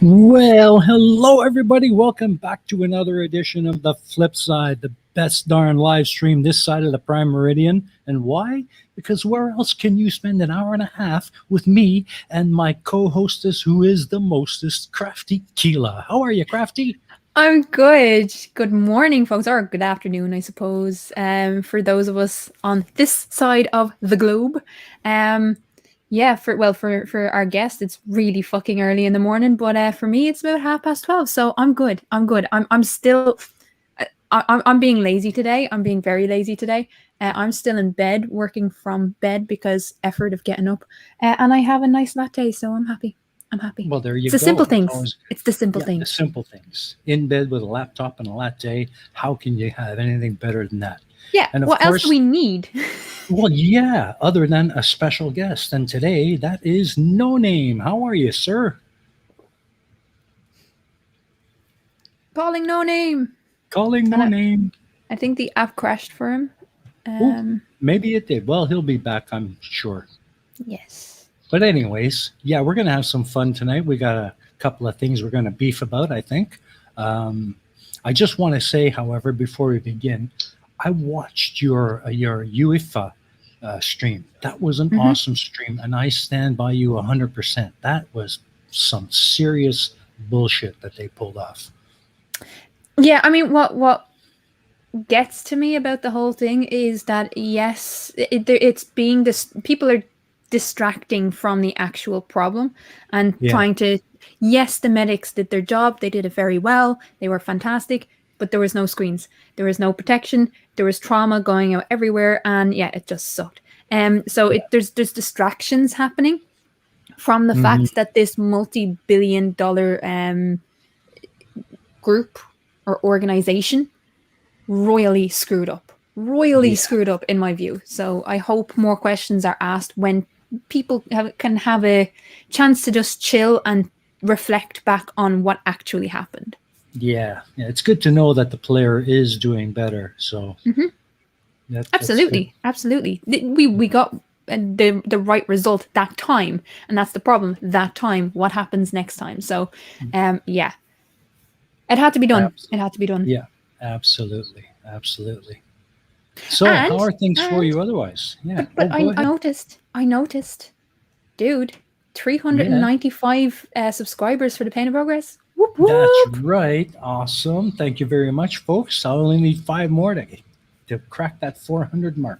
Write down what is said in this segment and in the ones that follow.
Well, hello everybody. Welcome back to another edition of the Flipside, the best darn live stream this side of the Prime Meridian. And why? Because where else can you spend an hour and a half with me and my co-hostess, who is the mostest, Crafty Keela? How are you, Crafty? I'm good. Good morning, folks, or good afternoon, I suppose. For those of us on this side of the globe. Yeah, for our guest, it's really fucking early in the morning, but for me, it's about 12:30. So I'm good. I'm still. I'm being lazy today. I'm being very lazy today. I'm still in bed, working from bed because effort of getting up, and I have a nice latte, so I'm happy. Well, there you It's the go. simple things. Always- It's the simple Yeah, things. the simple things. In bed with a laptop and a latte. How can you have anything better than that? Yeah. And of What else course- do we need? Well, yeah, other than a special guest. And today, that is No Name. How are you, sir? Calling no name. Calling No Name. I think the app crashed for him. Maybe it did. Well, he'll be back, I'm sure. Yes. But anyways, yeah, we're going to have some fun tonight. We got a couple of things we're going to beef about, I think. I just want to say, however, before we begin, I watched your UEFA stream. That was an awesome stream, and I stand by you 100%. That was some serious bullshit that they pulled off. Yeah, I mean, what gets to me about the whole thing is that yes, it's being people are distracting from the actual problem and trying to. Yes, the medics did their job. They did it very well. They were fantastic, but there was no screens. There was no protection. There was trauma going out everywhere, and yeah, it just sucked. There's distractions happening from the fact that this multi-billion-dollar group or organization royally screwed up in my view. So I hope more questions are asked when people can have a chance to just chill and reflect back on what actually happened. Yeah, it's good to know that the player is doing better. So absolutely. We got the right result that time, and that's the problem. That time, what happens next time? So yeah, it had to be done. Absolutely. It had to be done. Yeah, absolutely. So how are things for you otherwise? Yeah. But I noticed, dude, 395 subscribers for the Pain of Progress. Whoop, whoop. That's right. Awesome. Thank you very much, folks. I only need 5 more to crack that 400 mark.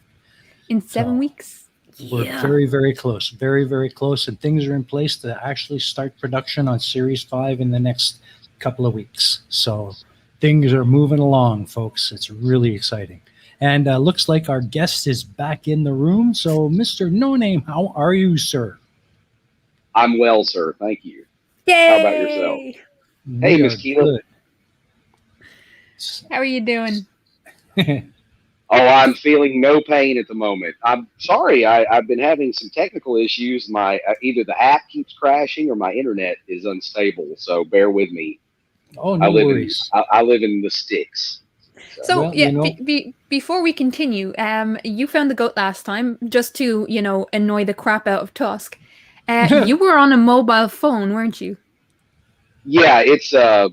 In 7 weeks. We're very, very close. Very, very close. And things are in place to actually start production on Series 5 in the next couple of weeks. So things are moving along, folks. It's really exciting. And looks like our guest is back in the room. So, Mr. No Name, how are you, sir? I'm well, sir. Thank you. Yay! How about yourself? Hey, Miss Keela. How are you doing? Oh, I'm feeling no pain at the moment. I'm sorry. I've been having some technical issues. My either the app keeps crashing or my internet is unstable. So bear with me. Oh, no worries. I live in the sticks. So well, before we continue, you found the goat last time just to annoy the crap out of Tusk. You were on a mobile phone, weren't you? Yeah, it's a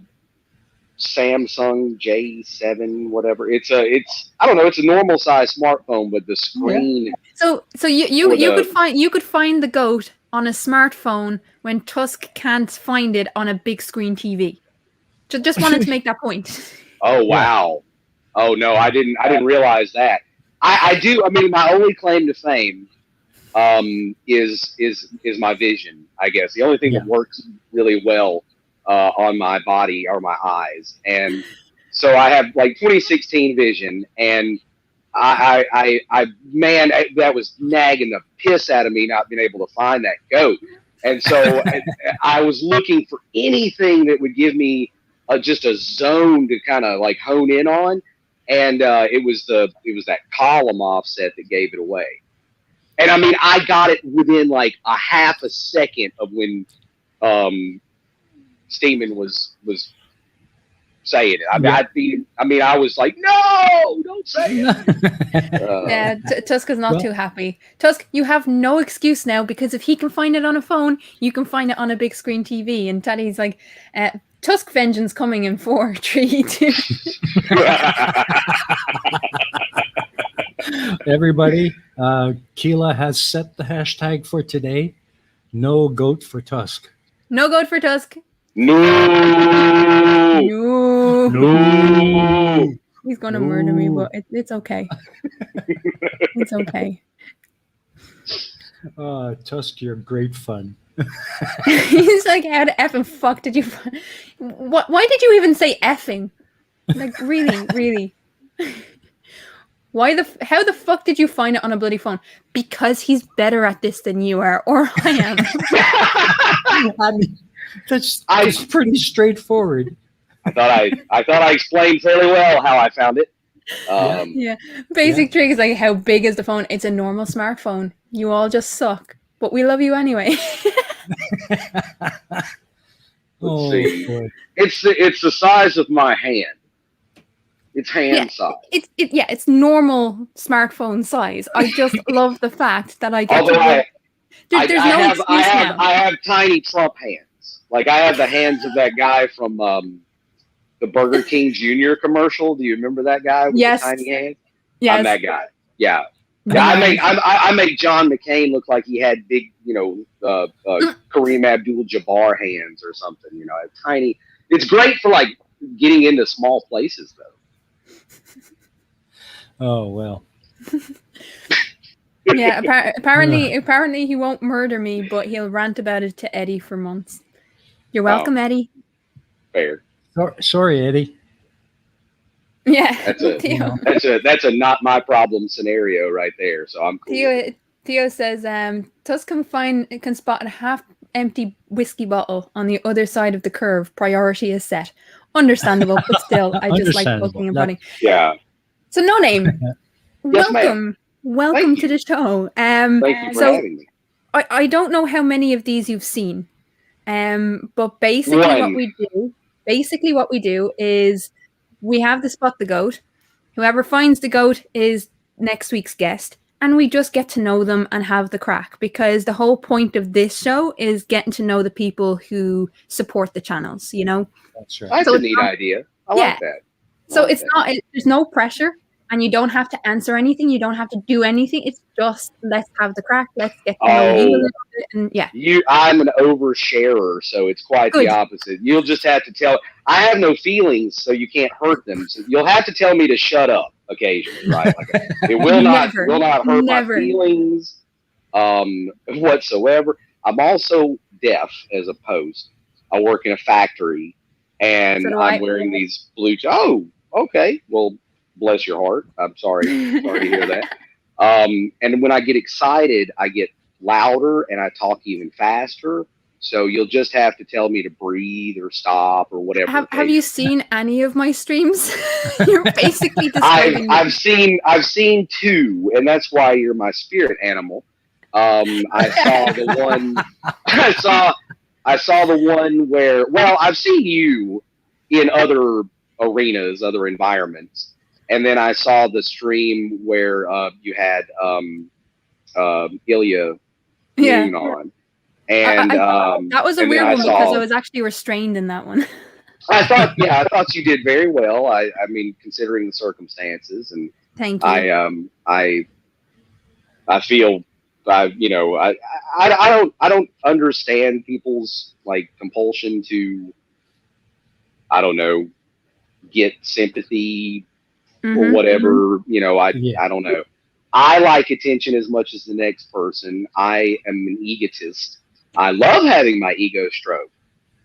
Samsung J7, whatever. It's I don't know. It's a normal size smartphone, but the screen. So you could find the goat on a smartphone when Tusk can't find it on a big screen TV. Just wanted to make that point. Oh wow. Oh no, I didn't realize that. I do. I mean, my only claim to fame is my vision. I guess the only thing that works really well on my body are my eyes, and so I have like 2016 vision, and I man, that was nagging the piss out of me not being able to find that goat. And so I was looking for anything that would give me just a zone to kind of like hone in on, and it was that column offset that gave it away. And I mean, I got it within like a half a second of when Steeman was saying it. I mean, I was like, no, don't say it. Yeah, Tusk is not too happy. Tusk, you have no excuse now, because if he can find it on a phone, you can find it on a big screen TV. And Teddy's like, Tusk vengeance coming in 4, 3, 2. Everybody, Keela has set the hashtag for today. No goat for Tusk. No goat for Tusk. No. He's gonna murder me, but it's okay. It's okay. Tusk, you're great fun. He's like, how the effing fuck did you? Why did you even say effing? Like, really? How the fuck did you find it on a bloody phone? Because he's better at this than you are, or I am. I mean, that's pretty straightforward. I thought I explained fairly well how I found it. Yeah. Basic trick is like, how big is the phone? It's a normal smartphone. You all just suck, but we love you anyway. Let's see. Boy. It's the size of my hand. It's hand size. It's normal smartphone size. I just love the fact that I get there's no excuse now. I have tiny Trump hands. Like I have the hands of that guy from the Burger King Jr. commercial. Do you remember that guy with the tiny hands? Yes. I'm that guy. Yeah. I make John McCain look like he had big, Kareem Abdul-Jabbar hands or something. Tiny. It's great for like getting into small places though. Oh well. Yeah, apparently he won't murder me, but he'll rant about it to Eddie for months. You're welcome, Eddie. Fair. Sorry, Eddie. Yeah, that's a not my problem scenario right there. So I'm cool. Theo says, Tusk can spot a half-empty whiskey bottle on the other side of the curve. Priority is set. Understandable, but still, I just like poking and prodding. Yeah. So, No Name, yes, welcome to the show. Thank you for having me. I don't know how many of these you've seen, but basically what we do is we have the Spot the Goat. Whoever finds the goat is next week's guest, and we just get to know them and have the crack, because the whole point of this show is getting to know the people who support the channels, That's right. That's a neat idea. I like that. There's no pressure, and you don't have to answer anything. You don't have to do anything. It's just, let's have the crack. Let's get to know you a little bit. And yeah. I'm an oversharer, so it's quite the opposite. You'll just have to tell. I have no feelings, so you can't hurt them. So you'll have to tell me to shut up occasionally, right? Like, it will not hurt my feelings whatsoever. I'm also deaf as a post. I work in a factory, and I'm wearing these blue. Oh, okay. Well, bless your heart. I'm sorry. Sorry to hear that. And when I get excited, I get louder and I talk even faster. So you'll just have to tell me to breathe or stop or whatever. Have you seen any of my streams? You're basically describing I've seen 2, and that's why you're my spirit animal. I saw the one. I saw the one where. Well, I've seen you in other arenas, other environments. And then I saw the stream where you had Ilya on. And that was a weird one because I was actually restrained in that one. I thought you did very well. I mean, considering the circumstances, and thank you. I feel I don't understand people's like compulsion to, I don't know, get sympathy or whatever. I don't know. I like attention as much as the next person. I am an egotist. I love having my ego stroke.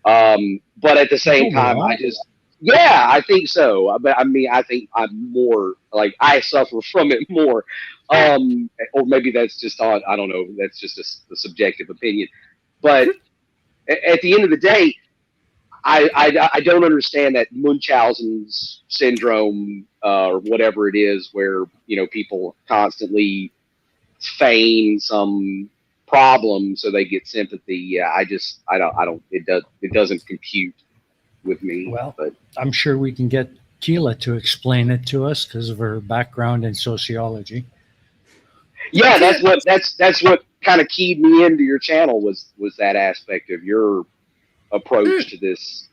But at the same time, I think so. But I mean, I think I'm more like, I suffer from it more. Or maybe that's just I don't know. That's just a subjective opinion. But at the end of the day, I don't understand that Munchausen's syndrome or whatever it is, where people constantly feign some problem so they get sympathy. Yeah, I don't it doesn't compute with me. Well, but I'm sure we can get Keela to explain it to us because of her background in sociology. yeah, that's what kind of keyed me into your channel was that aspect of your approach to this.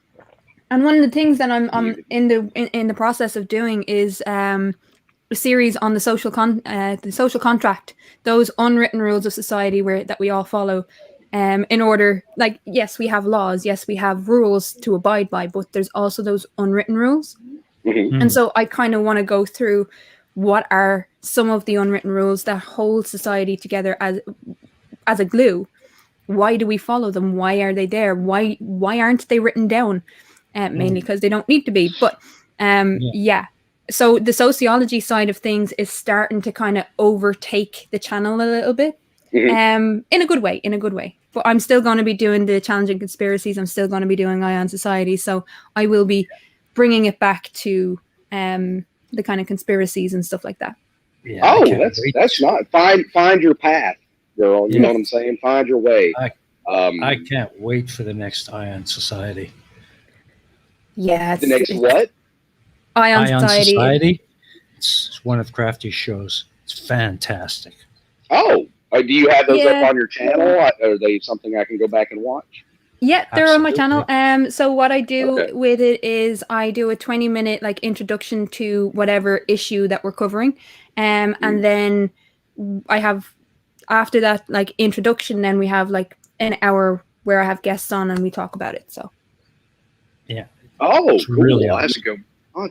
And one of the things that I'm in the process of doing is a series on the social contract, those unwritten rules of society that we all follow. In order, like, yes, we have laws, yes, we have rules to abide by, but there's also those unwritten rules. Mm-hmm. And so I kind of want to go through what are some of the unwritten rules that hold society together as a glue. Why do we follow them? Why are they there? Why aren't they written down? Mainly because they don't need to be. But yeah. So the sociology side of things is starting to kind of overtake the channel a little bit. Mm-hmm. In a good way. But I'm still going to be doing the challenging conspiracies. I'm still going to be doing Eye on Society. So I will be bringing it back to the kind of conspiracies and stuff like that. Yeah, oh, that's not find your path, girl. You know what I'm saying? Find your way. I can't wait for the next Eye on Society. Yeah. The next what? Eye on Society. It's one of Crafty's shows. It's fantastic. Oh, do you have those up on your channel? Are they something I can go back and watch? Yeah, they're on my channel. So what I do with it is I do a 20-minute like introduction to whatever issue that we're covering, and then I have after that like introduction, then we have like an hour where I have guests on and we talk about it. So yeah. Oh, it's cool. Really I'll have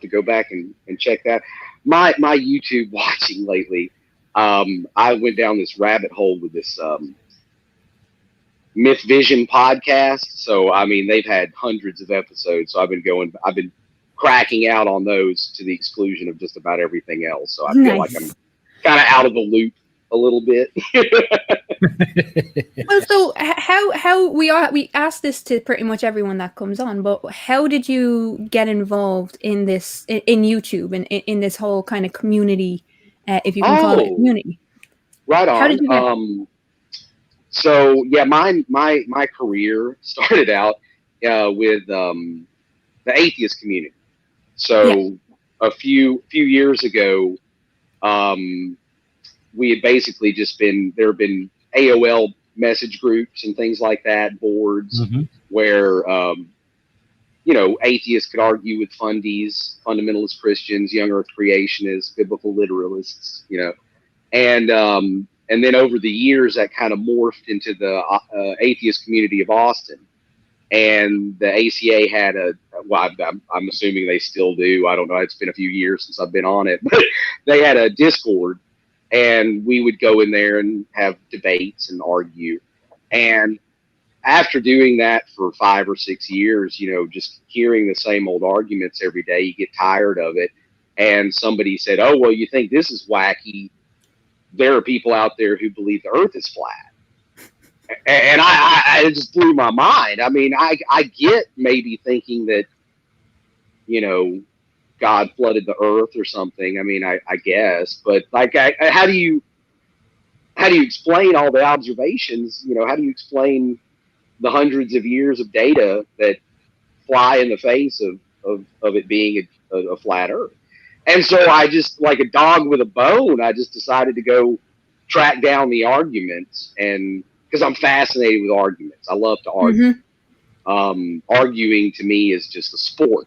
to go back and check that. My YouTube watching lately. I went down this rabbit hole with this Myth Vision podcast. So, I mean, they've had hundreds of episodes. So I've been cracking out on those to the exclusion of just about everything else. So I feel like I'm kind of out of the loop a little bit. Well, so how we ask this to pretty much everyone that comes on, but how did you get involved in this in YouTube and in this whole kind of community, if you can call it a community? Right on. How did you get? So yeah, my career started out with the atheist community. So a few years ago, we had basically just there have been AOL message groups and things like that, boards where atheists could argue with fundies, fundamentalist Christians, young Earth creationists, biblical literalists, and then over the years that kind of morphed into the atheist community of Austin. And the ACA had I'm assuming they still do. I don't know. It's been a few years since I've been on it, but they had a Discord, and we would go in there and have debates and argue. And after doing that for 5 or 6 years, just hearing the same old arguments every day, you get tired of it. And somebody said, "Oh, well, you think this is wacky? There are people out there who believe the earth is flat." And it just blew my mind. I mean, I get maybe thinking that, God flooded the earth or something. I mean, I guess, but like, how do you explain all the observations? How do you explain the hundreds of years of data that fly in the face of it being a flat earth? And so I just, like a dog with a bone, I just decided to go track down the arguments, and because I'm fascinated with arguments. I love to argue. Arguing to me is just a sport.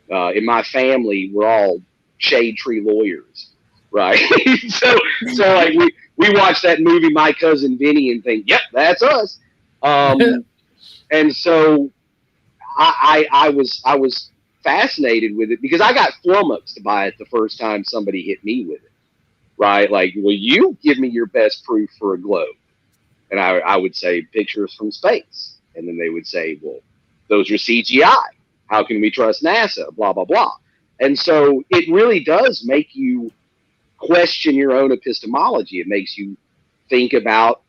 In my family, we're all shade tree lawyers, right? so like we watch that movie, My Cousin Vinny, and think, "Yep, that's us." And so I was fascinated with it because I got flummoxed by it the first time somebody hit me with it, right? Like, "Well, you give me your best proof for a globe." And I would say pictures from space. And then they would say, "Well, those are CGI. How can we trust NASA? Blah, blah, blah." And so it really does make you question your own epistemology. It makes you think about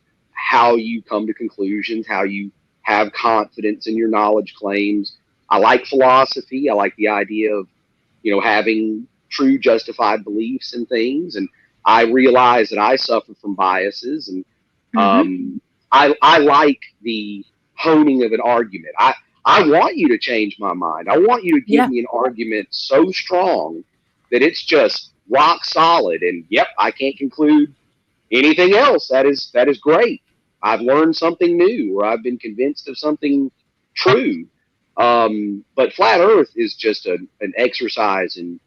how you come to conclusions, how you have confidence in your knowledge claims. I like philosophy. I like the idea of, having true justified beliefs in things. And I realize that I suffer from biases, and I like the honing of an argument. I want you to change my mind. I want you to give me an argument so strong that it's just rock solid. And yep, I can't conclude anything else. That is great. I've learned something new, or I've been convinced of something true. But flat Earth is just an exercise in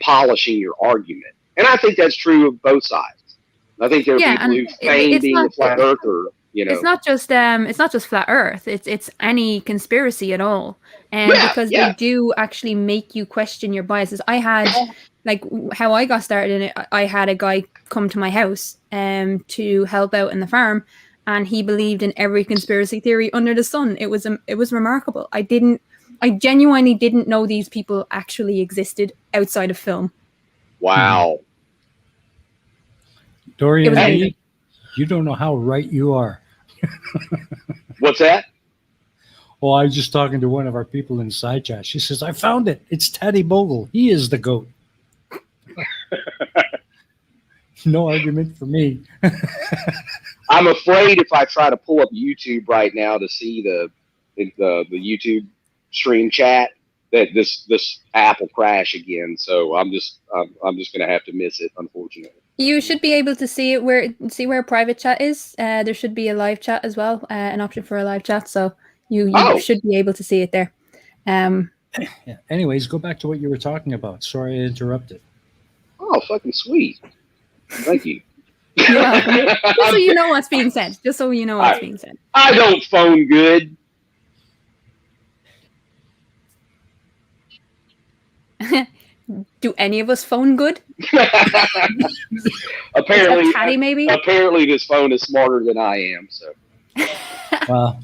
polishing your argument, and I think that's true of both sides. I think there are people who feign being a flat earther. It's not just flat Earth. It's any conspiracy at all, and because they do actually make you question your biases. I had like how I got started in it. I had a guy come to my house to help out in the farm, and he believed in every conspiracy theory under the sun. It was remarkable. I genuinely didn't know these people actually existed outside of film. Wow. Dorian, you don't know how right you are. What's that? Well, I was just talking to one of our people in side chat. She says, I found it. It's Teddy Bogle. He is the GOAT. No argument for me. I'm afraid if I try to pull up YouTube right now to see the YouTube stream chat, that this app will crash again. So I'm just going to have to miss it, unfortunately. You should be able to see it where private chat is. There should be a live chat as well, an option for a live chat. So you should be able to see it there. Anyways, go back to what you were talking about. Sorry I interrupted. Oh, fucking sweet. Thank you. Yeah, just so you know what's being said. Just so you know what's being said. I don't phone good. Do any of us phone good? Apparently, Patty, maybe. Apparently, this phone is smarter than I am. So, well,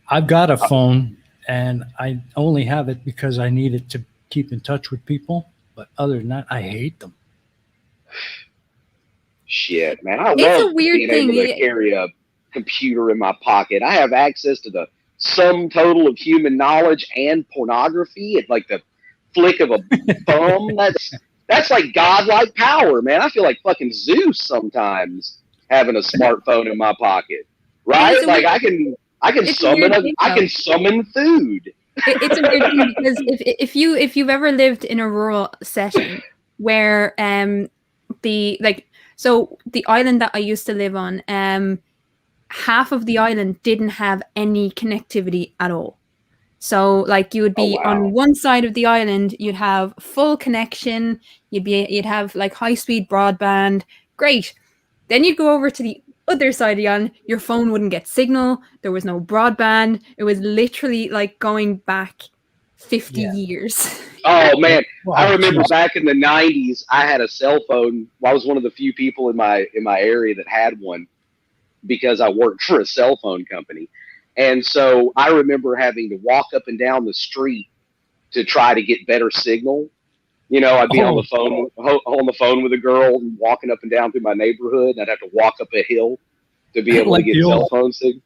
I've got a phone, and I only have it because I need it to keep in touch with people. But other than that, I hate them. Shit, man! I It's love a weird being thing. able to carry a computer in my pocket. I have access to the sum total of human knowledge and pornography at like the flick of a thumb. That's like godlike power, man. I feel like fucking Zeus sometimes having a smartphone in my pocket, right? Like I can summon food. It's a weird thing because if you've ever lived in a rural setting where the island that I used to live on, half of the island didn't have any connectivity at all. So like you would be on one side of the island, you'd have full connection, you'd have like high-speed broadband, great. Then you'd go over to the other side of the island, your phone wouldn't get signal, there was no broadband. It was literally like going back 50 years. Oh man, I remember back in the 90s, I had a cell phone. I was one of the few people in my area that had one because I worked for a cell phone company. And so I remember having to walk up and down the street to try to get better signal. I'd be on the phone with a girl and walking up and down through my neighborhood, and I'd have to walk up a hill to be able to get cell phone signal.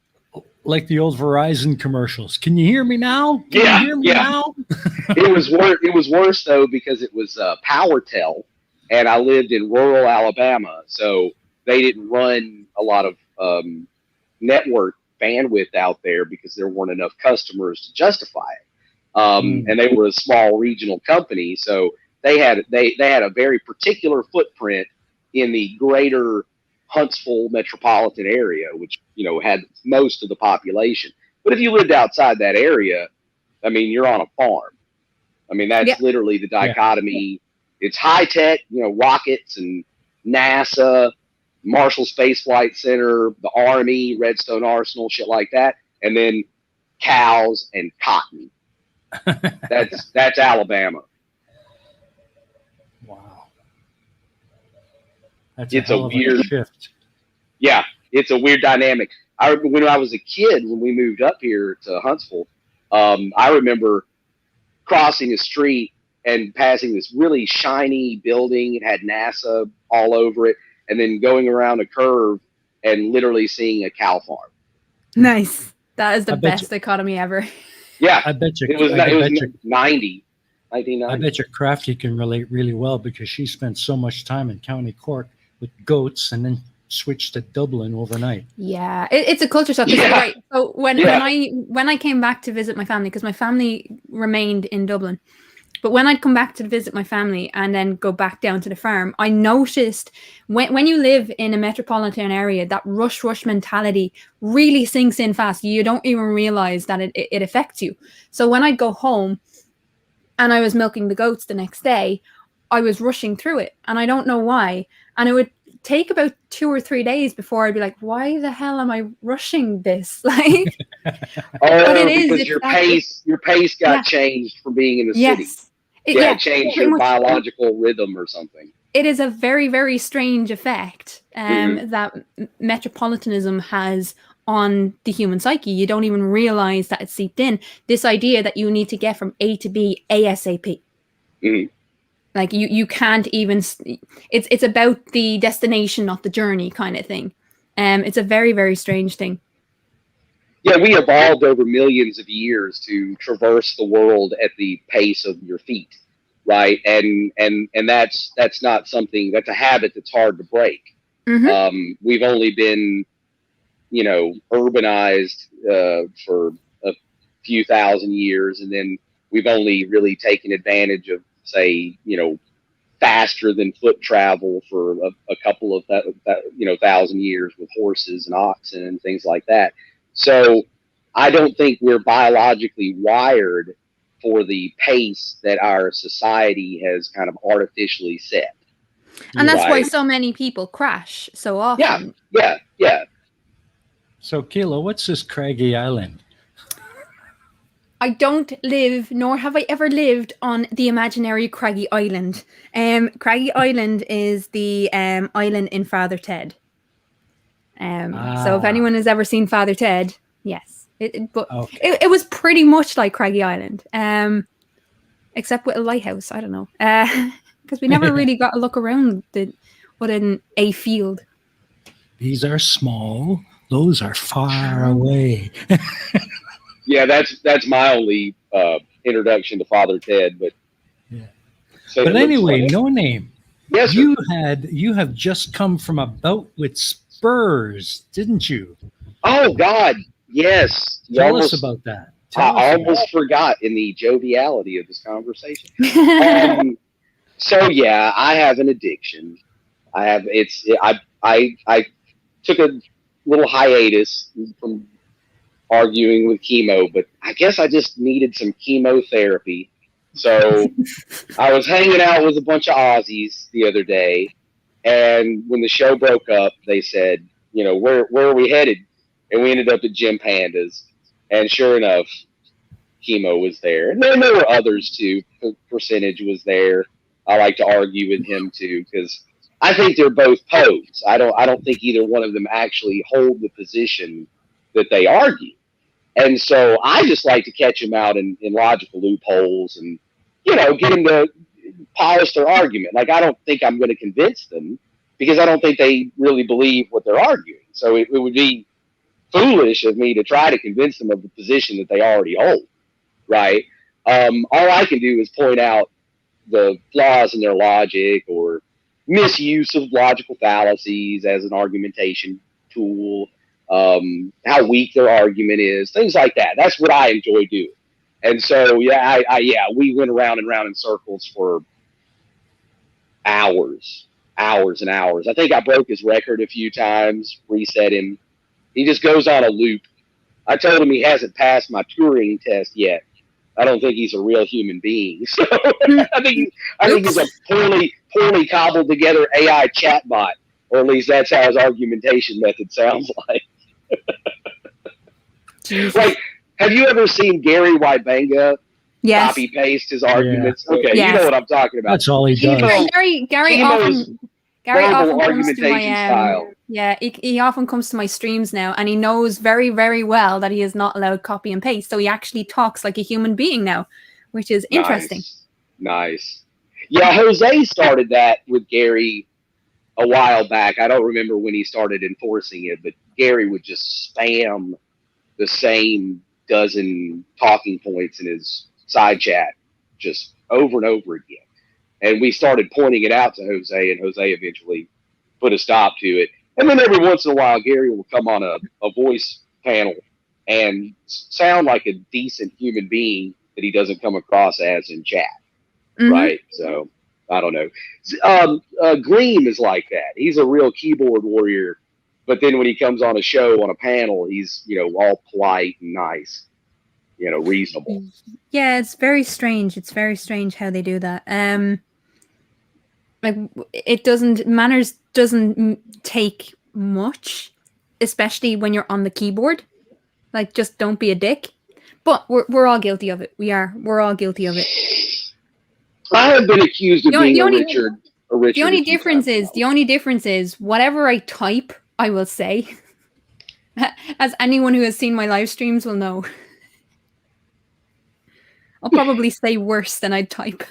Like the old Verizon commercials. Can you hear me now? Can you hear me now? It was worse though, because it was PowerTel, and I lived in rural Alabama, so they didn't run a lot of network bandwidth out there because there weren't enough customers to justify it. And they were a small regional company, so they had a very particular footprint in the greater Huntsville metropolitan area, which had most of the population. But if you lived outside that area, I mean, you're on a farm. I mean, that's literally the dichotomy. It's high tech, rockets and NASA, Marshall Space Flight Center, the Army, Redstone Arsenal, shit like that, and then cows and cotton. That's Alabama. Wow, that's a weird shift. Yeah, it's a weird dynamic. I remember when I was a kid, when we moved up here to Huntsville, I remember crossing a street and passing this really shiny building. It had NASA all over it. And then going around a curve and literally seeing a cow farm. Nice. That is the I bet best dichotomy ever. Yeah, I bet you. it was I bet it was you. 1990. I bet your Crafty can relate really well because she spent so much time in County Cork with goats and then switched to Dublin overnight. Yeah, it's a culture shock. 'Cause, Yeah. right. So when Yeah. I came back to visit my family, because my family remained in Dublin, but when I'd come back to visit my family and then go back down to the farm, I noticed when you live in a metropolitan area, that rush mentality really sinks in fast. You don't even realize that it affects you. So when I'd go home and I was milking the goats the next day, I was rushing through it, and I don't know why. And it would take about 2 or 3 days before I'd be like, why the hell am I rushing this? Like, but it is, because it's your pace got Yeah. changed from being in the city. yes. It changed pretty your much. biological rhythm or something. It is a very, very strange effect Mhm. that metropolitanism has on the human psyche. You don't even realize that it's seeped in. This idea that you need to get from A to B ASAP. Mhm. Like you can't even. It's about the destination, not the journey, kind of thing. It's a very, very strange thing. Yeah, we evolved over millions of years to traverse the world at the pace of your feet, right? And that's not something, that's a habit that's hard to break. Mhm. We've only been, urbanized for a few thousand years, and then we've only really taken advantage of, say, faster than foot travel for a couple of thousand years with horses and oxen and things like that. So I don't think we're biologically wired for the pace that our society has kind of artificially set. And that's why Right. so many people crash so Yeah, often. yeah. So, Kilo, what's this craggy island? I don't live, nor have I ever lived, on the imaginary Craggy Island. Craggy Island is the island in Father Ted. So if anyone has ever seen Father Ted, yes. Okay. It was pretty much like Craggy Island, except with a lighthouse. I don't know. Because we never really got a look around within a field. These are small. Those are far away. Yeah, that's my only introduction to Father Ted. But Yeah. so But it looks anyway, like- no name. yes, sir. You have just come from a bout with Spurs, didn't you? Oh God, yes. You Tell almost, us about that. I Tell us about almost forgot in the joviality of this conversation. So yeah, I have an addiction. I took a little hiatus from arguing with chemo, but I guess I just needed some chemotherapy. So I was hanging out with a bunch of Aussies the other day, and when the show broke up, they said, where are we headed? And we ended up at Jim Panda's, and sure enough, chemo was there, and then there were others too. Percentage was there. I like to argue with him too because I think they're both posed. I don't think either one of them actually hold the position that they argue. And so I just like to catch them out in logical loopholes and, get them to polish their argument. Like, I don't think I'm going to convince them because I don't think they really believe what they're arguing. So it would be foolish of me to try to convince them of the position that they already hold, right? All I can do is point out the flaws in their logic or misuse of logical fallacies as an argumentation tool, how weak their argument is, things like that. That's what I enjoy doing. And so, we went around and round in circles for hours and hours. I think I broke his record a few times, reset him. He just goes on a loop. I told him he hasn't passed my Turing test yet. I don't think he's a real human being. So I think he's a poorly cobbled together AI chatbot, or at least that's how his argumentation method sounds like. Like, have you ever seen Gary Wybenga Yes. copy paste his arguments? Yeah. Okay, Yes. You know what I'm talking about. That's all he does. Gary often comes to my style. Yeah, he often comes to my streams now, and he knows very, very well that he is not allowed copy and paste. So he actually talks like a human being now, which is interesting. Nice. Yeah, Jose started that with Gary a while back. I don't remember when he started enforcing it, but Gary would just spam the same dozen talking points in his side chat just over and over again. And we started pointing it out to Jose, and Jose eventually put a stop to it. And then every once in a while, Gary will come on a voice panel and sound like a decent human being that he doesn't come across as in chat, right? So I don't know. Gleam is like that. He's a real keyboard warrior, but then when he comes on a show on a panel, he's all polite and nice, reasonable. Yeah, it's very strange. It's very strange how they do that. Like manners doesn't take much, especially when you're on the keyboard. Like, just don't be a dick. But we're all guilty of it. We're all guilty of it. I have been accused of being a Richard. The only difference is whatever I type, I will say. As anyone who has seen my live streams will know. I'll probably say worse than I'd type.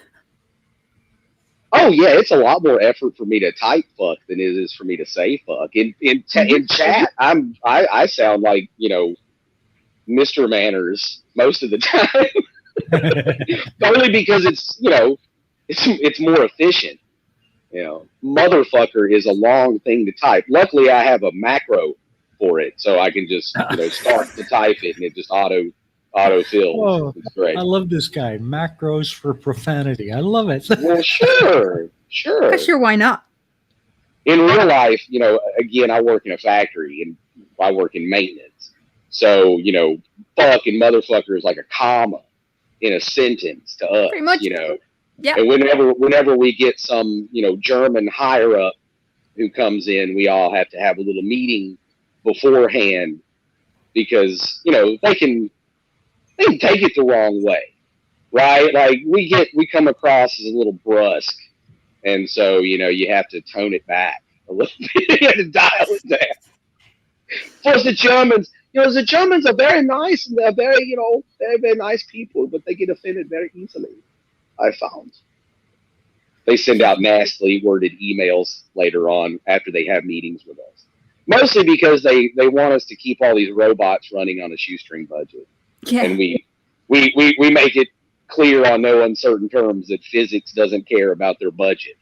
Oh yeah, it's a lot more effort for me to type fuck than it is for me to say fuck. In chat, I sound like Mr. Manners most of the time. Only because it's more efficient. Motherfucker is a long thing to type. Luckily, I have a macro for it, so I can just start to type it and it just auto fills. Whoa, it's great. I love this guy. Macros for profanity. I love it. Well, sure. Sure, why not? In real life, again, I work in a factory and I work in maintenance. So, fuck and motherfucker is like a comma in a sentence to us. Pretty much. Yeah. And whenever we get some, German higher up who comes in, we all have to have a little meeting beforehand because, they can take it the wrong way, right? Like we come across as a little brusque, and so you have to tone it back a little bit. You have to dial it down. Plus the Germans, the Germans are very nice and they're very, very nice people, but they get offended very easily. I found they send out nastily worded emails later on after they have meetings with us, mostly because they want us to keep all these robots running on a shoestring budget. Yeah. And we make it clear on no uncertain terms that physics doesn't care about their budget,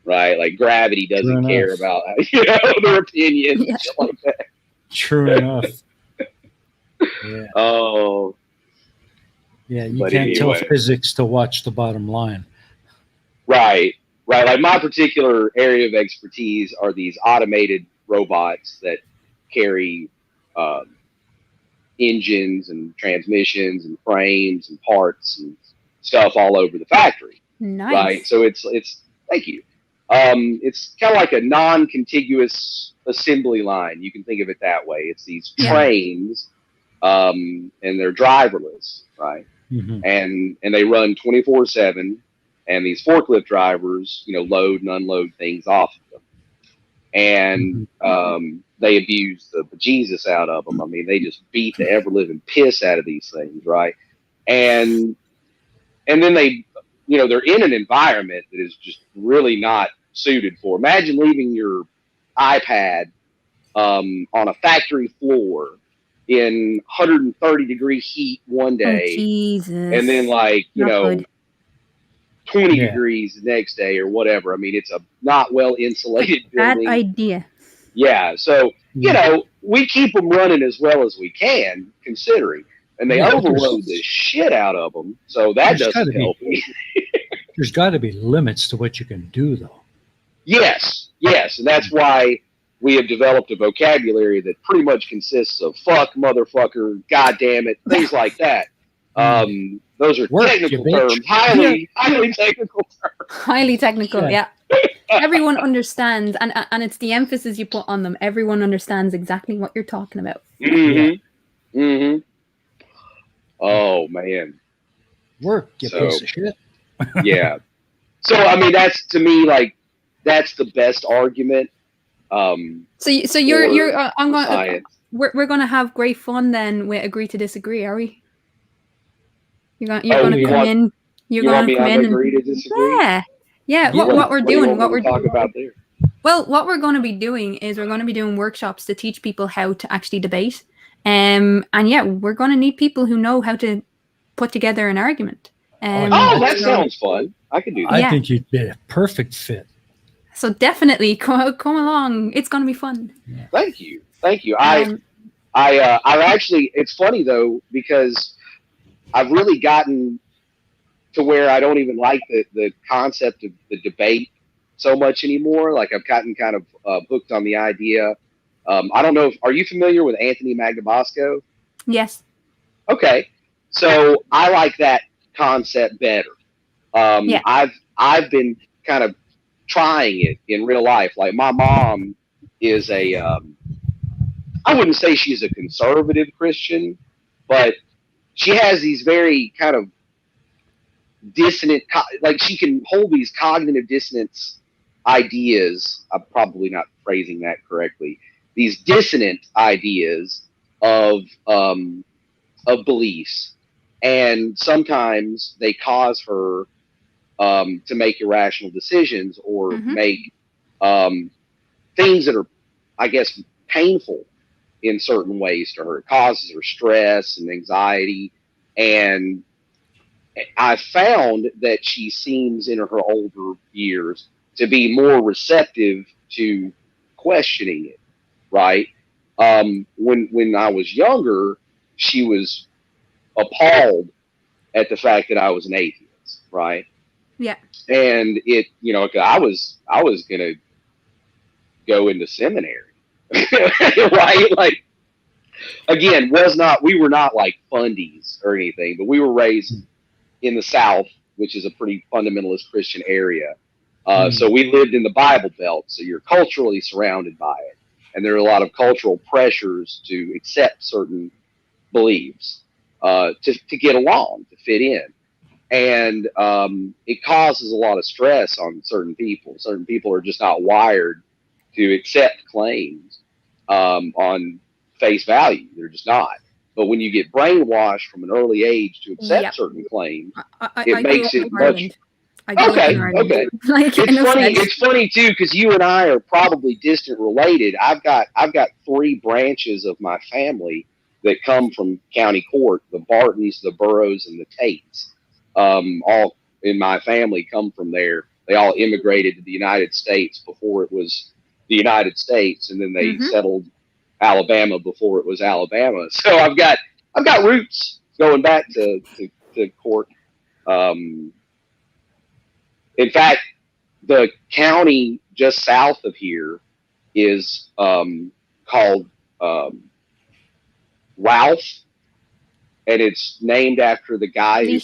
right? Like gravity doesn't care about their opinions. Yeah. Shit like that. True enough. Yeah. Oh. Yeah, you can't tell physics to watch the bottom line. Right. Like my particular area of expertise are these automated robots that carry engines and transmissions and frames and parts and stuff all over the factory. Nice. Right. So it's thank you. It's kind of like a non-contiguous assembly line. You can think of it that way. It's these trains, and they're driverless, right? Mm-hmm. And they run 24/7, and these forklift drivers, load and unload things off of them. And they abuse the bejesus out of them. I mean, they just beat the ever living piss out of these things, right? And then they, they're in an environment that is just really not suited for. Imagine leaving your iPad on a factory floor in 130-degree heat one day, and then 20 degrees the next day or whatever. I mean, it's a not well insulated building. Bad idea. Yeah, so we keep them running as well as we can, considering, and they overload the shit out of them. So that doesn't help me. There's got to be limits to what you can do, though. Yes, and that's why we have developed a vocabulary that pretty much consists of fuck, motherfucker, goddamn it, things like that. Those are technical terms, highly technical terms. Highly technical, yeah. Everyone understands, and it's the emphasis you put on them. Everyone understands exactly what you're talking about. Mm-hmm. Mm-hmm. Oh man. Work, you piece of shit. Yeah. So I mean, that's to me that's the best argument. So you're I'm going. We're going to have great fun then. We agree to disagree, are we? You're going to come in. You're going to come in and agree to disagree. Yeah. What we're doing. What we're talking about there. Well, what we're going to be doing is we're going to be doing workshops to teach people how to actually debate. And yeah, we're going to need people who know how to put together an argument. Oh, that So- sounds fun. I could do that. I Yeah. think you'd be a perfect fit. So definitely come along. It's going to be fun. Thank you. Um, I actually, it's funny though, because I've really gotten to where I don't even like the concept of the debate so much anymore. Like I've gotten kind of hooked on the idea. I don't know are you familiar with Anthony Magnabosco? yes. Okay. So I like that concept better. Yeah. I've been kind of trying it in real life. Like my mom is I wouldn't say she's a conservative Christian, but she has these very kind of dissonant, like she can hold these cognitive dissonance ideas. I'm probably not phrasing that correctly. These dissonant ideas of beliefs, and sometimes they cause her to make irrational decisions or make things that are, I guess, painful in certain ways to her. It causes her stress and anxiety. And I found that she seems in her older years to be more receptive to questioning it, right? When I was younger, she was appalled at the fact that I was an atheist, right? Yeah. And it, I was gonna go into seminary, right? Like, again, we were not like fundies or anything, but we were raised in the South, which is a pretty fundamentalist Christian area. So we lived in the Bible Belt, so you're culturally surrounded by it, and there are a lot of cultural pressures to accept certain beliefs, to get along, to fit in. And it causes a lot of stress on certain people. Certain people are just not wired to accept claims on face value. They're just not. But when you get brainwashed from an early age to accept certain claims, it makes it much. Okay. Like, It's funny too, because you and I are probably distant related. I've got 3 branches of my family that come from county court: the Bartons, the Burrows, and the Tates. All in my family come from there. They all immigrated to the United States before it was the United States, and then they settled Alabama before it was Alabama. So I've got roots going back to court. In fact, the county just south of here is called Ralph, and it's named after the guy who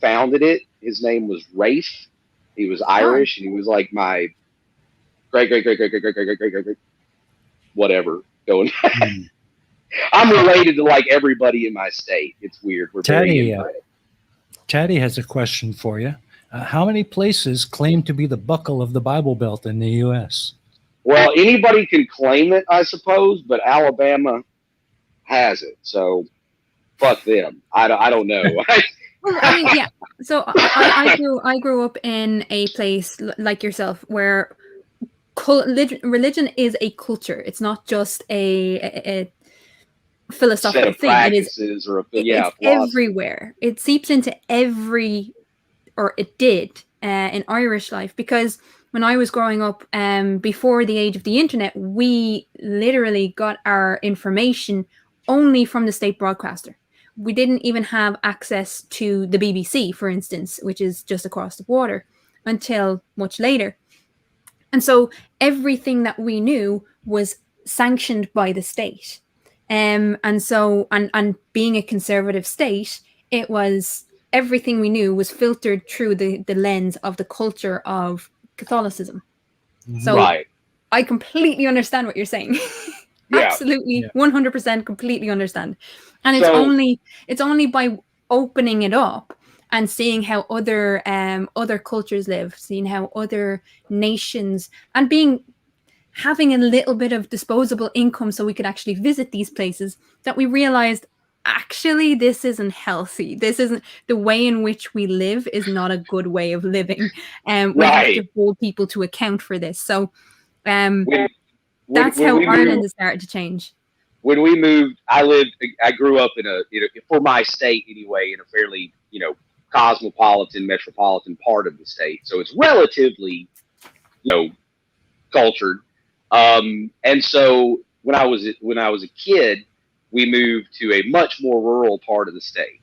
founded it. His name was Rafe. He was Irish, and he was like my great whatever going. I'm related to like everybody in my state. It's weird. We're Taddy has a question for you. How many places claim to be the buckle of the Bible Belt in the U.S.? Well, anybody can claim it, I suppose, but Alabama has it. So fuck them. I don't know. Well, I mean, yeah. So I grew up in a place like yourself where religion is a culture. It's not just a philosophical thing. It's everywhere. It seeps into it did in Irish life, because when I was growing up, before the age of the internet, we literally got our information only from the state broadcaster. We didn't even have access to the BBC, for instance, which is just across the border, until much later. And so everything that we knew was sanctioned by the state. And being a conservative state, it was everything we knew was filtered through the lens of the culture of Catholicism. So I completely understand what you're saying. Absolutely, 100% completely understand. And it's only by opening it up and seeing how other cultures live, seeing how other nations, and having a little bit of disposable income so we could actually visit these places, that we realized, actually, this isn't healthy. This isn't the way in which we live, is not a good way of living. And we have to hold people to account for this. So When, That's when how we Ireland moved, has started to change. when we moved, I grew up in a, for my state anyway, in a fairly, cosmopolitan, metropolitan part of the state. So it's relatively, you know, cultured. And so when I was a kid, we moved to a much more rural part of the state.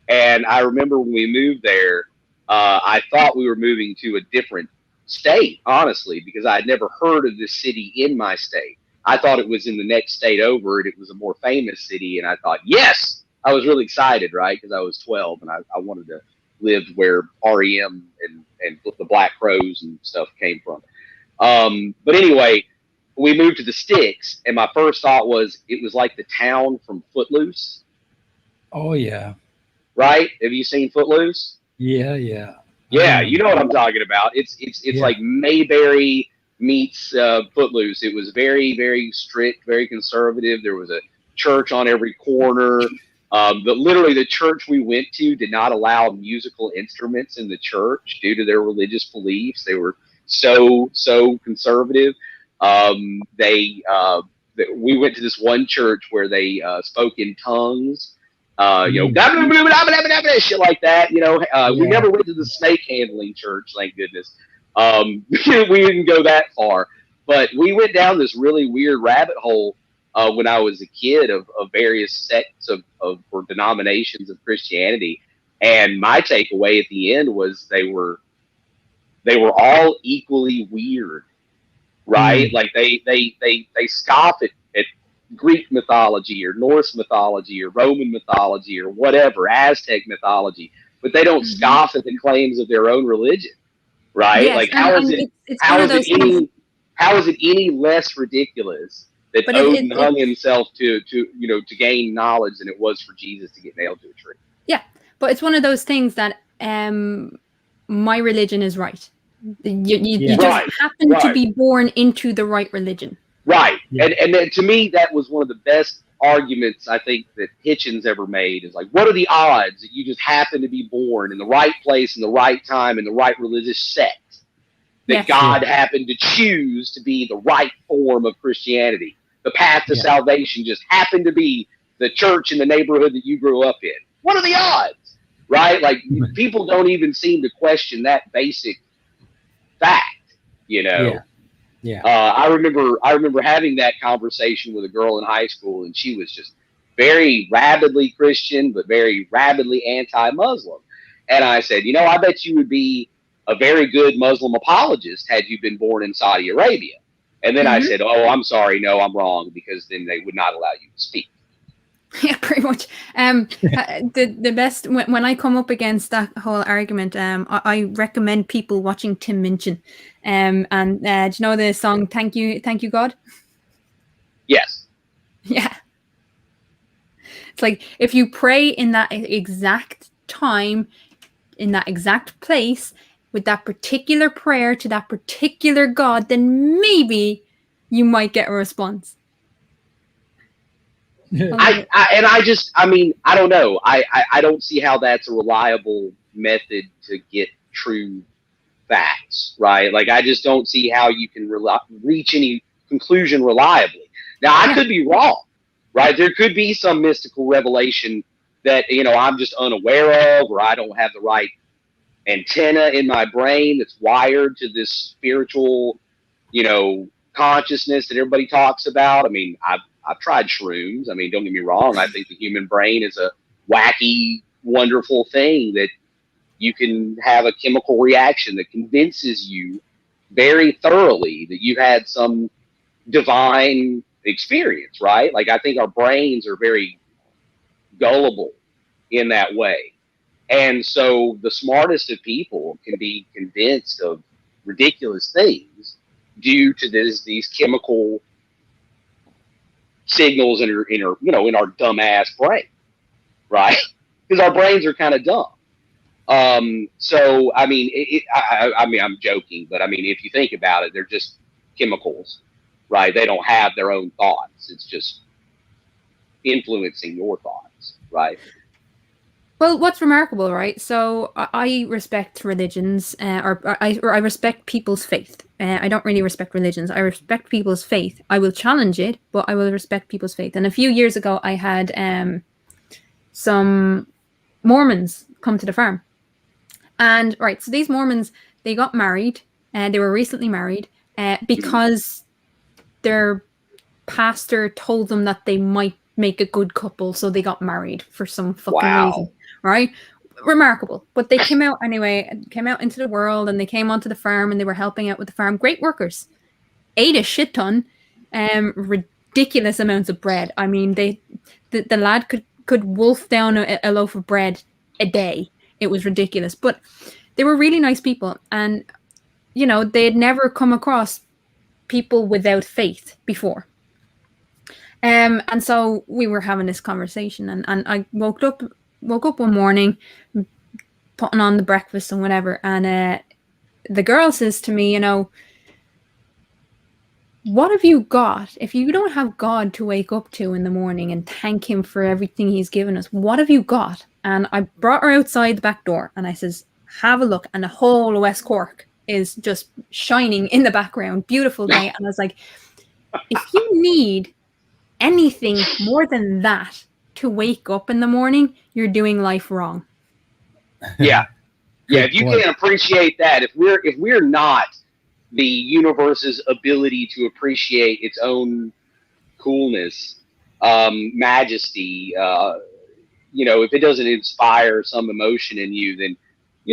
And I remember when we moved there, I thought we were moving to a different state, honestly, because I had never heard of this city in my state. I thought it was in the next state over, and it was a more famous city. And I thought, yes, I was really excited, right? Because I was 12 and I wanted to live where REM and the Black Crows and stuff came from. But anyway, we moved to the sticks, and my first thought was it was like the town from Footloose, Oh yeah, right? Have you seen Footloose? yeah, yeah. I Yeah, you remember. know what I'm talking about. It's Yeah, like Mayberry meets Footloose. It was very, very strict, very conservative. There was a church on every corner. But literally, the church we went to did not allow musical instruments in the church due to their religious beliefs. They were so conservative. We went to this one church where they spoke in tongues. mm, Blah, blah, blah, blah, blah, blah, blah, shit like that. We yeah. never went to the snake handling church, thank goodness. We didn't go that far, but we went down this really weird rabbit hole when I was a kid of various sects of or denominations of Christianity. And my takeaway at the end was they were all equally weird, right? Mm, Like they scoff at Greek mythology or Norse mythology or Roman mythology or whatever, Aztec mythology, but they don't Mhm. scoff at the claims of their own religion, right? Yes, Like and it's one how of is it those things. how is it any less ridiculous that But Odin it hung himself to gain knowledge than it was for Jesus to get nailed to a tree? yeah, but it's one of those things that my religion is right. You yeah, just Right, happen to right. be born into the right religion. Right. yeah, And then to me that was one of the best arguments I think that Hitchens ever made is like, what are the odds that you just happen to be born in the right place in the right time in the right religious sect that Yes. yeah, God happened to choose to be the right form of Christianity? The path to yeah, salvation just happened to be the church in the neighborhood that you grew up in. What are the odds? Right? Like people don't even seem to question that basic fact, you yeah, know. yeah. I remember having that conversation with a girl in high school, and she was just very rabidly Christian, but very rabidly anti-Muslim. And I said, I bet you would be a very good Muslim apologist had you been born in Saudi Arabia. And then I Hmm. said, oh, I'm sorry, no, I'm wrong, because then they would not allow you to speak. Yeah, pretty much. The best when I come up against that whole argument, I recommend people watching Tim Minchin. And do you know the song Thank You God? Yes. Yeah. It's like if you pray in that exact time, in that exact place, with that particular prayer to that particular God, then maybe you might get a response. I don't know. I don't see how that's a reliable method to get true facts, right? Like, I just don't see how you can reach any conclusion reliably. Now, I Yeah. could be wrong, right? There could be some mystical revelation that, I'm just unaware of, or I don't have the right antenna in my brain that's wired to this spiritual, consciousness that everybody talks about. I mean, I've tried shrooms. I mean, don't get me wrong. I think the human brain is a wacky, wonderful thing that you can have a chemical reaction that convinces you very thoroughly that you had some divine experience, right? Like, I think our brains are very gullible in that way. And so the smartest of people can be convinced of ridiculous things due to these chemical signals in our dumbass brain, right? Because our brains are kind of dumb. So I mean, I mean, I'm joking, but I mean, if you think about it, they're just chemicals, right? They don't have their own thoughts. It's just influencing your thoughts, right? Well, what's remarkable, right? So I respect religions, or I respect people's faith. I don't really respect religions. I respect people's faith. I will challenge it, but I will respect people's faith. And a few years ago, I had some Mormons come to the farm. And right, so these Mormons, they got married, and they were recently married because their pastor told them that they might make a good couple, so they got married for some fucking reason, right? Remarkable. But they came out anyway, came out into the world, and they came onto the farm, and they were helping out with the farm. Great workers. Ate a shit ton, ridiculous amounts of bread. I mean, the lad could wolf down a loaf of bread a day. It was ridiculous, but they were really nice people, and you know, they had never come across people without faith before. And so we were having this conversation, and I woke up one morning, putting on the breakfast and whatever, and the girl says to me, you know, what have you got? If you don't have God to wake up to in the morning and thank him for everything he's given us, what have you got? And I brought her outside the back door, and I says, have a look. And the whole of West Cork is just shining in the background. Beautiful day. And I was like, if you need anything more than that to wake up in the morning, you're doing life wrong. Yeah. Yeah. If you can't appreciate that, if we're not the universe's ability to appreciate its own coolness, majesty, you know, if it doesn't inspire some emotion in you, then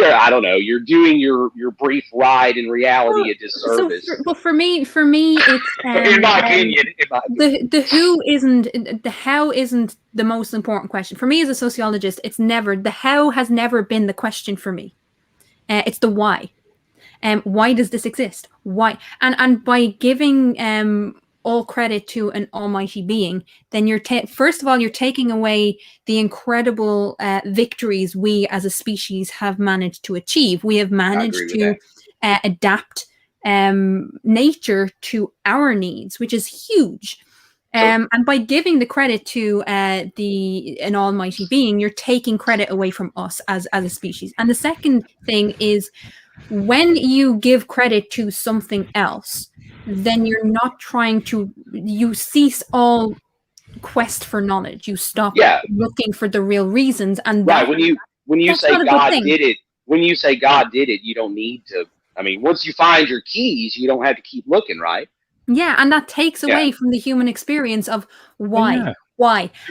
I don't know, you're doing your brief ride in reality a disservice. So for me, it's in my opinion, the who isn't, the how isn't the most important question for me as a sociologist. It's never, the how has never been the question for me. It's the why. Why does this exist? Why? And by giving all credit to an almighty being, then you're first of all, you're taking away the incredible victories we as a species have managed to achieve. We have managed to adapt nature to our needs, which is huge. And by giving the credit to an almighty being, you're taking credit away from us as a species. And the second thing is, when you give credit to something else, then you're not trying to, you cease all quest for knowledge. You stop looking for the real reasons. And right, when you say God did it, you don't need to, I mean, once you find your keys, you don't have to keep looking, right? Yeah, and that takes away from the human experience of why.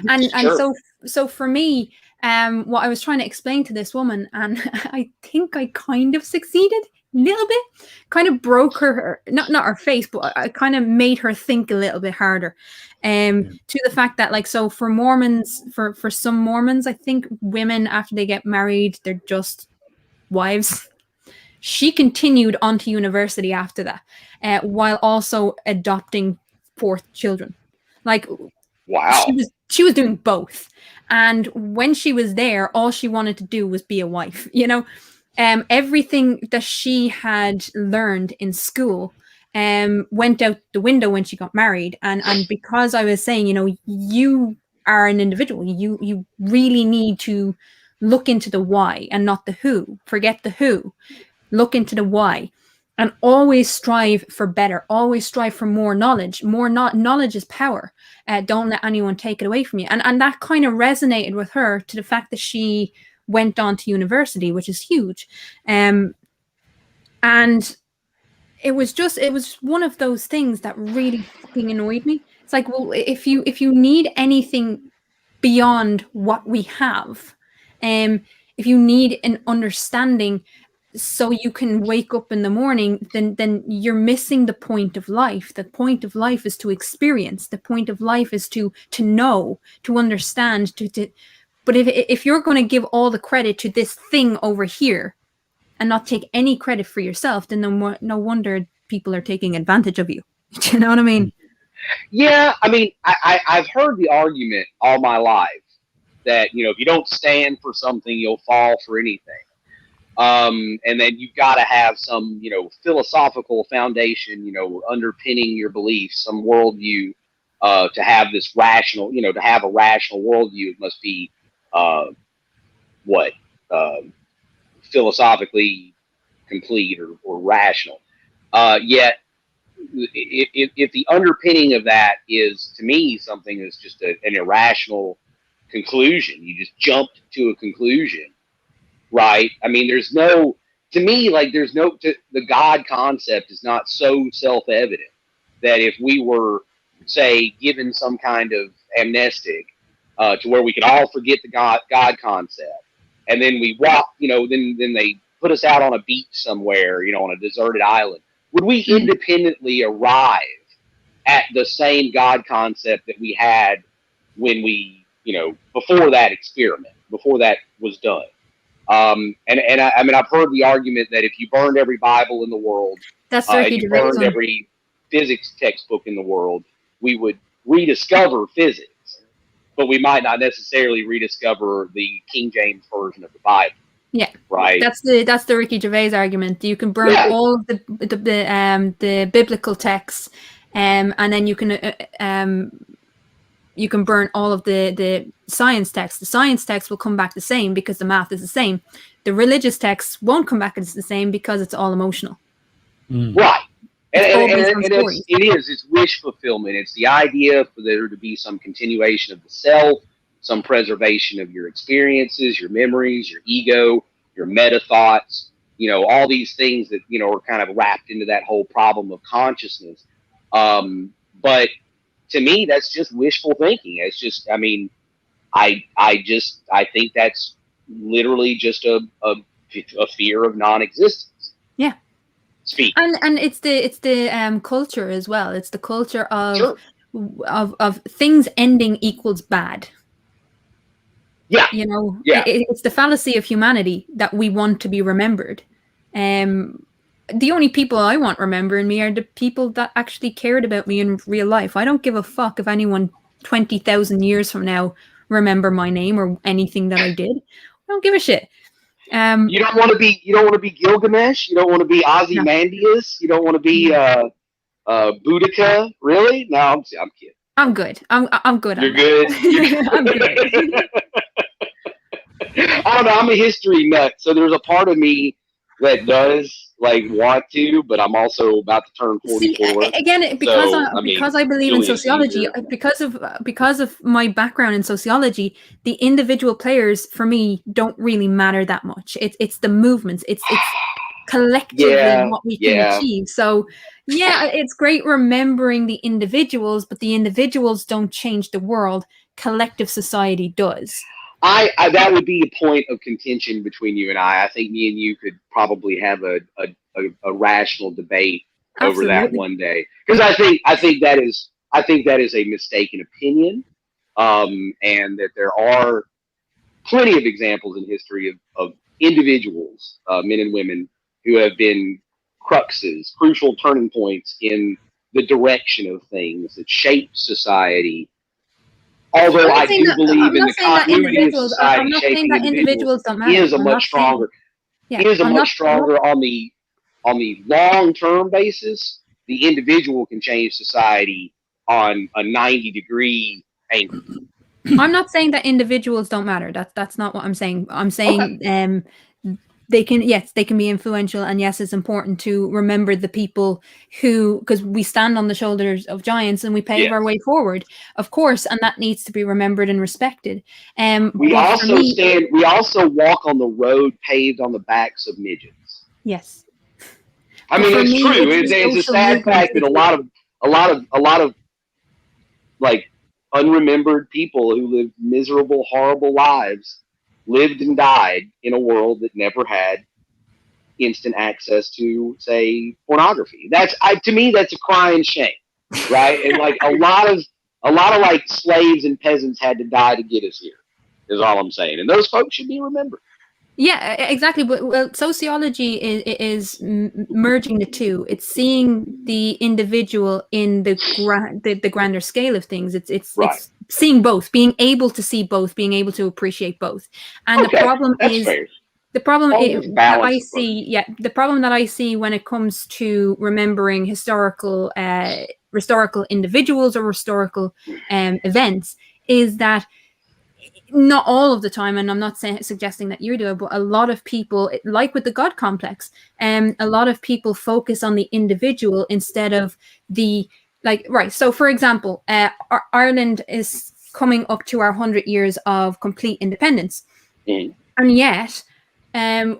And so for me, what I was trying to explain to this woman, and I think I kind of succeeded a little bit, kind of broke her, not her face, but I kind of made her think a little bit harder, to the fact that, like, so for Mormons, for some Mormons, I think women after they get married, they're just wives. She continued on to university after that, while also adopting 4 children. Like, wow, she was doing both. And when she was there, all she wanted to do was be a wife. You know, everything that she had learned in school went out the window when she got married. And because I was saying, you know, you are an individual. You really need to look into the why and not the who. Forget the who. Look into the why, and always strive for better. Always strive for more knowledge. Knowledge is power. Don't let anyone take it away from you. And that kind of resonated with her, to the fact that she went on to university, which is huge. And it was one of those things that really fucking annoyed me. It's like, well, if you need anything beyond what we have, if you need an understanding so you can wake up in the morning, then you're missing the point of life. The point of life is to experience. The point of life is to know, to understand, to but if you're going to give all the credit to this thing over here and not take any credit for yourself, then no wonder people are taking advantage of you. Do you know what I mean? Yeah, I mean, I've heard the argument all my life that, you know, if you don't stand for something, you'll fall for anything. And then you've got to have some, you know, philosophical foundation, you know, underpinning your beliefs, some worldview, to have this rational, you know, to have a rational worldview, it must be, philosophically complete or rational. Yet, if the underpinning of that is, to me, something that's just an irrational conclusion, you just jumped to a conclusion, right? I mean, there's no, to me, like, the God concept is not so self-evident that if we were, say, given some kind of amnestic to where we could all forget the God concept, and then we walk, then they put us out on a beach somewhere, on a deserted island, would we independently arrive at the same God concept that we had when we, before that experiment, before that was done? And I mean, I've heard the argument that if you burned every Bible in the world, That's and you burned every physics textbook in the world, we would rediscover physics, but we might not necessarily rediscover the King James version of the Bible. Yeah, right. That's the Ricky Gervais argument. You can burn all of the biblical texts, and then you can burn all of the science texts. The science text will come back the same because the math is the same. The religious texts won't come back as the same because it's all emotional. Right. It's wish fulfillment. It's the idea for there to be some continuation of the self, some preservation of your experiences, your memories, your ego, your meta thoughts, all these things that, are kind of wrapped into that whole problem of consciousness. But to me, that's just wishful thinking. It's just, I mean, I think that's literally just a fear of non-existence. Yeah. Speak. And it's the culture as well. It's the culture of things ending equals bad. Yeah. It's the fallacy of humanity that we want to be remembered. The only people I want remembering me are the people that actually cared about me in real life. I don't give a fuck if anyone 20,000 years from now remember my name or anything that I did. I don't give a shit. You don't want to be Gilgamesh. You don't want to be Ozymandias. You don't want to be Boudica. Really? No, I'm kidding. I'm good. I'm good. You're good. I'm good. I don't know. I'm a history nut, so there's a part of me that does want to, but I'm also about to turn 44. See, again, because I believe in sociology, because of my background in sociology, the individual players for me don't really matter that much. It's the movements. It's collectively what we can achieve. So it's great remembering the individuals, but the individuals don't change the world. Collective society does. That would be a point of contention between you and I. I think me and you could probably have a rational debate over that one day, because I think that is a mistaken opinion, and that there are plenty of examples in history of individuals, men and women, who have been cruxes, crucial turning points in the direction of things that shape society. Although I do believe in the continuity of society shaping individuals is a much stronger. It is a much stronger on the long-term basis. The individual can change society on a 90-degree angle. I'm not saying that individuals don't matter. That's not what I'm saying. I'm saying they can be influential, and yes, it's important to remember the people who, because we stand on the shoulders of giants and we pave our way forward, of course, and that needs to be remembered and respected. We also walk on the road paved on the backs of midgets. Yes, I mean, it's true. It's a sad fact that a lot of unremembered people who lived miserable, horrible lives lived and died in a world that never had instant access to, say, pornography. To me, that's a crying shame, right? And a lot of slaves and peasants had to die to get us here, is all I'm saying. And those folks should be remembered. Yeah, exactly. But sociology is merging the two. It's seeing the individual in the grander scale of things. It's seeing both, being able to see both, being able to appreciate both. And the problem is fair. The problem that I see when it comes to remembering historical individuals or historical events is that not all of the time, and I'm not suggesting that you do it, but a lot of people, like with the God complex, a lot of people focus on the individual instead of the, like, right. So, for example, Ireland is coming up to our 100 years of complete independence. Mm. And yet,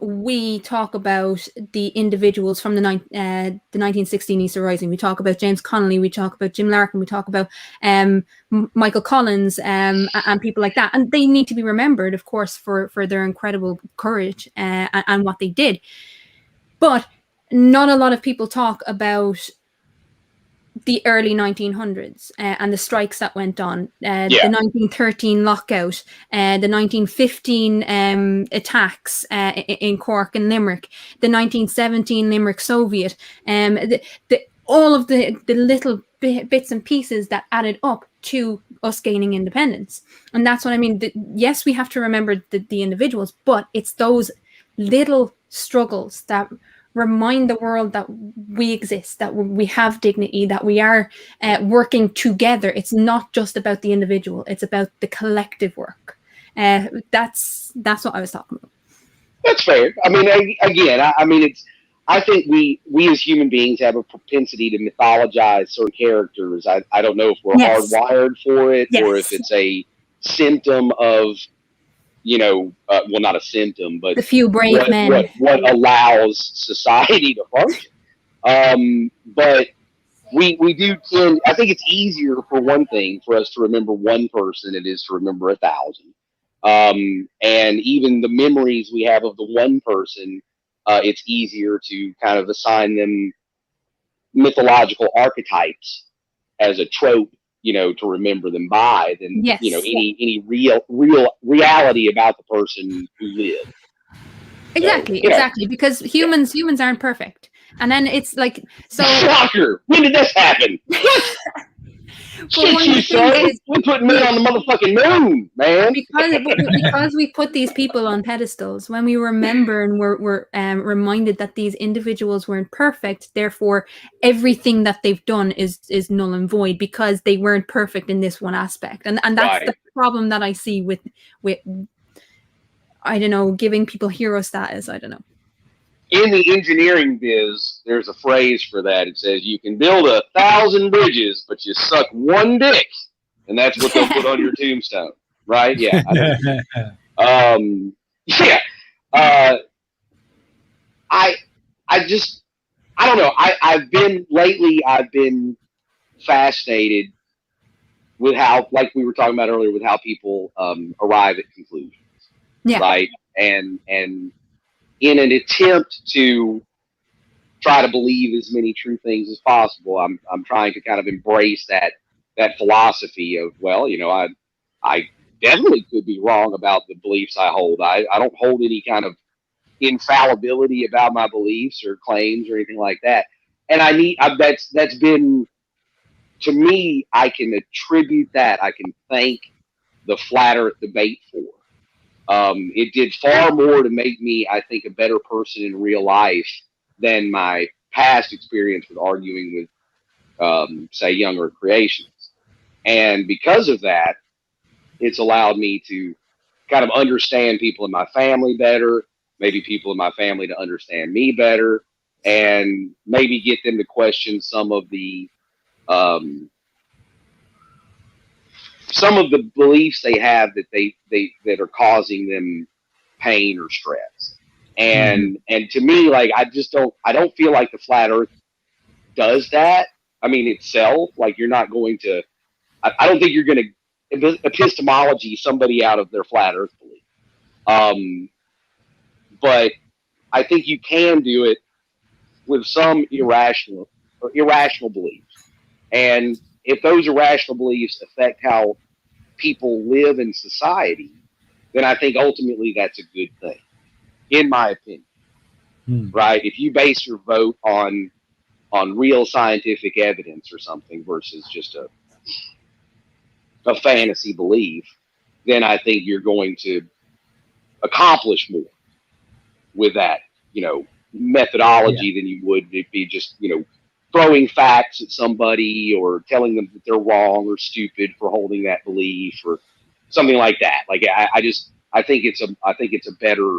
we talk about the individuals from the 1916 Easter Rising. We talk about James Connolly. We talk about Jim Larkin. We talk about Michael Collins and people like that. And they need to be remembered, of course, for their incredible courage and what they did. But not a lot of people talk about the early 1900s and the strikes that went on, the 1913 lockout, the 1915 attacks in Cork and Limerick, the 1917 Limerick Soviet, all of the little bits and pieces that added up to us gaining independence. And that's what I mean. Yes, we have to remember the individuals, but it's those little struggles that remind the world that we exist, that we have dignity, that we are working together. It's not just about the individual, it's about the collective work. That's what I was talking about. That's fair. I mean, again, I mean, I think we as human beings have a propensity to mythologize certain characters. I don't know if we're hardwired for it, or if it's a symptom of, you know, well, not a symptom, but the few brave men. What allows society to function. But we do tend, I think it's easier, for one thing, for us to remember one person than it is to remember 1,000. And even the memories we have of the one person, it's easier to kind of assign them mythological archetypes as a trope, you know, to remember them by, than you know, any real reality about the person who lived. Exactly, so, exactly, because humans aren't perfect, and then it's like, so. Shocker! When did this happen? Shit, you son! We put men on the motherfucking moon, man. Because we put these people on pedestals, when we remember and we're reminded that these individuals weren't perfect, therefore everything that they've done is null and void because they weren't perfect in this one aspect, and that's the problem that I see with I don't know, giving people hero status. I don't know. In the engineering biz, there's a phrase for that. It says you can build 1,000 bridges, but you suck one dick, and that's what they'll put on your tombstone, right? Yeah. Yeah. I don't know. I've been fascinated with how, like we were talking about earlier, with how people arrive at conclusions. Yeah. Right. And in an attempt to try to believe as many true things as possible, I'm trying to kind of embrace that philosophy of, well, you know, I definitely could be wrong about the beliefs I hold. I don't hold any kind of infallibility about my beliefs or claims or anything like that. And that's been, to me, I can attribute that. I can thank the Flat Earth debate for. It did far more to make me, I think, a better person in real life than my past experience with arguing with, say, younger creationists. And because of that, it's allowed me to kind of understand people in my family better, maybe people in my family to understand me better, and maybe get them to question some of the beliefs they have that are causing them pain or stress. And to me, like, I don't feel like the Flat Earth does that. I mean, itself, like, you're not going to, I don't think you're going to epistemology somebody out of their Flat Earth belief. But I think you can do it with some irrational beliefs. And if those irrational beliefs affect how people live in society, then I think ultimately that's a good thing, in my opinion. Right? If you base your vote on real scientific evidence or something versus just a fantasy belief, then I think you're going to accomplish more with that, you know, methodology than you would if it be just, you know, throwing facts at somebody or telling them that they're wrong or stupid for holding that belief, or, something like that. Like I think it's a better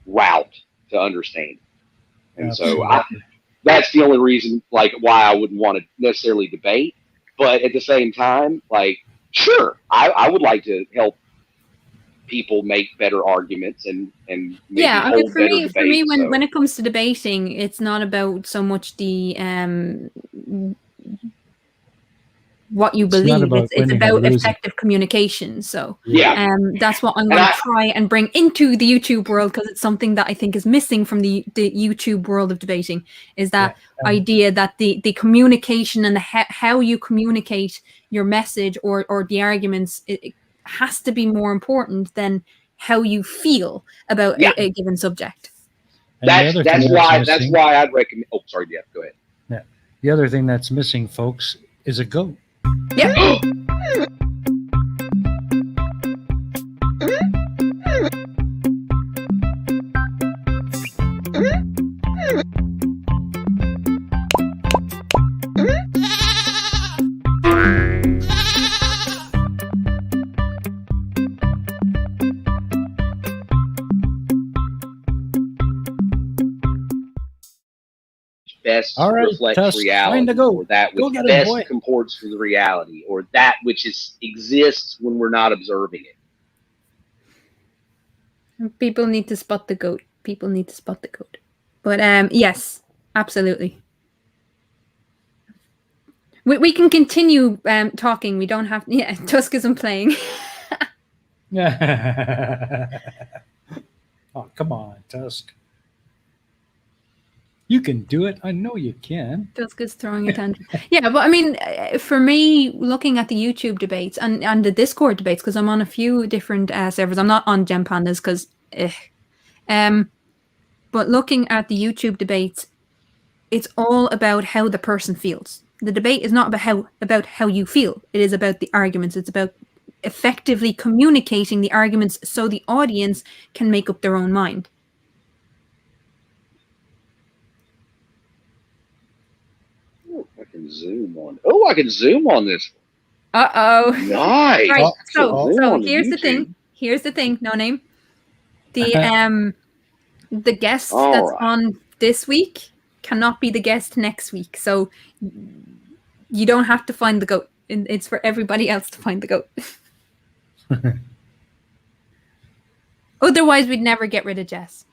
route to understand. And so that's the only reason, like, why I wouldn't want to necessarily debate. But at the same time, like, sure, I would like to help people make better arguments and maybe yeah, I mean, hold better debates. for me, when it comes to debating, it's not about so much the what you believe. It's about effective communication. So yeah, that's what I'm going to try and bring into the YouTube world, because it's something that I think is missing from the YouTube world of debating, is that idea that the communication and how you communicate your message or the arguments, it has to be more important than how you feel about a given subject. That's why I'd recommend. Oh, sorry, yeah, go ahead. Yeah, the other thing that's missing, folks, is a goat. Yep. Best right, reflects Tusk, reality, or that which best comports with the reality, or that which exists when we're not observing it. People need to spot the goat. People need to spot the goat. But yes, absolutely. We can continue talking. We don't have. Yeah, Tusk isn't playing. Oh, come on, Tusk. You can do it. I know you can. Tusk is throwing a tantrum. Yeah, but I mean, for me, looking at the YouTube debates and the Discord debates, because I'm on a few different servers. I'm not on Gem Pandas because, but looking at the YouTube debates, it's all about how the person feels. The debate is not about how you feel. It is about the arguments. It's about effectively communicating the arguments so the audience can make up their own mind. I can zoom on. Oh, I can zoom on this. Uh-oh. Nice. Right. So here's the thing. Here's the thing. No name. The guest that's on this week cannot be the guest next week. So you don't have to find the goat. It's for everybody else to find the goat. Otherwise, we'd never get rid of Jess.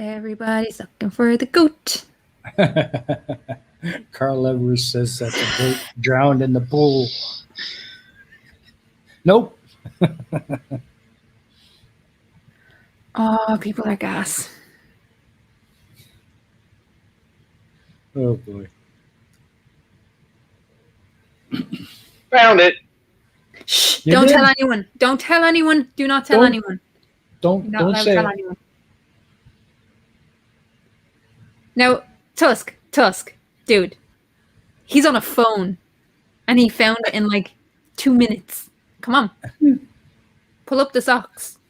Everybody's looking for the goat. Carl Evers says that the goat drowned in the pool. Nope. Oh, people are gas. Oh, boy. Found it. Shh, don't tell anyone. Don't tell anyone. Do not tell anyone. Don't say tell anyone. Now, Tusk, dude, he's on a phone, and he found it in like 2 minutes. Come on, pull up the socks.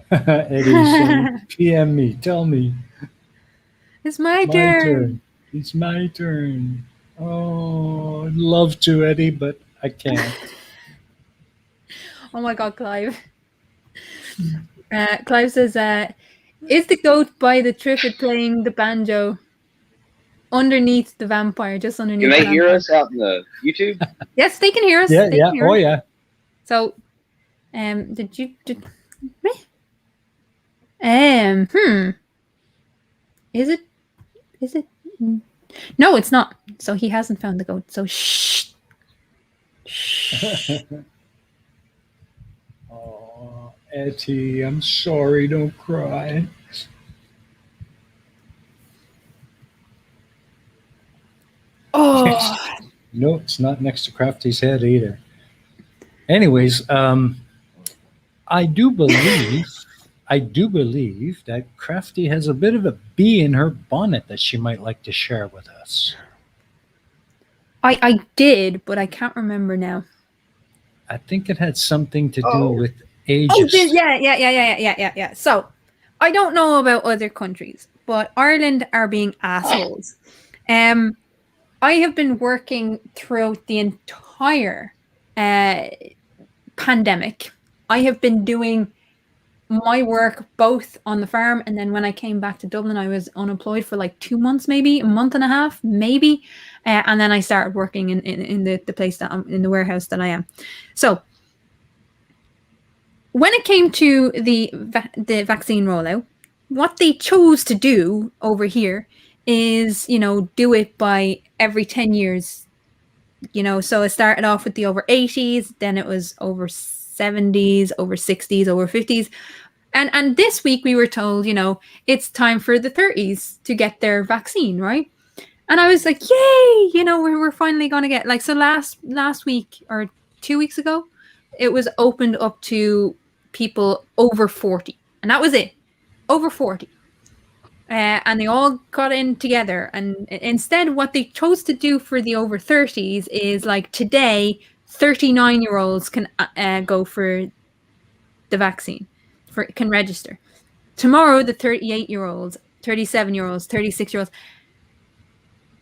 Eddie said, PM me, tell me. It's my turn. It's my turn. Oh, I'd love to, Eddie, but I can't. Oh my God, Clive. Clive says, is the goat by the Triffid playing the banjo underneath the vampire, just underneath? Can they hear us out in the YouTube? Yes, they can hear us. Yeah, Hear us. yeah. So, Is it? No, it's not. So he hasn't found the goat. So shh. Oh, Etty, I'm sorry. Don't cry. Oh. No, it's not next to Crafty's head either. Anyways, I do believe that Crafty has a bit of a bee in her bonnet that she might like to share with us. I did, but I can't remember now. I think it had something to do with ages. Oh, yeah. So, I don't know about other countries, but Ireland are being assholes. I have been working throughout the entire pandemic. I have been doing my work both on the farm, and then when I came back to Dublin, I was unemployed for like 2 months, maybe a month and a half, maybe, and then I started working in the place that I'm in, the warehouse that I am. So when it came to the vaccine rollout, what they chose to do over here is, do it by every 10 years. So it started off with the over 80s, then it was over 70s, over 60s, over 50s. And this week we were told, it's time for the 30s to get their vaccine, right? And I was like, yay, we're finally going to get, like, so last week or 2 weeks ago, it was opened up to people over 40. And that was it, over 40. And they all got in together. And instead, what they chose to do for the over 30s is, like, today, 39-year-olds can go for the vaccine, can register. Tomorrow, the 38-year-olds, 37-year-olds, 36-year-olds.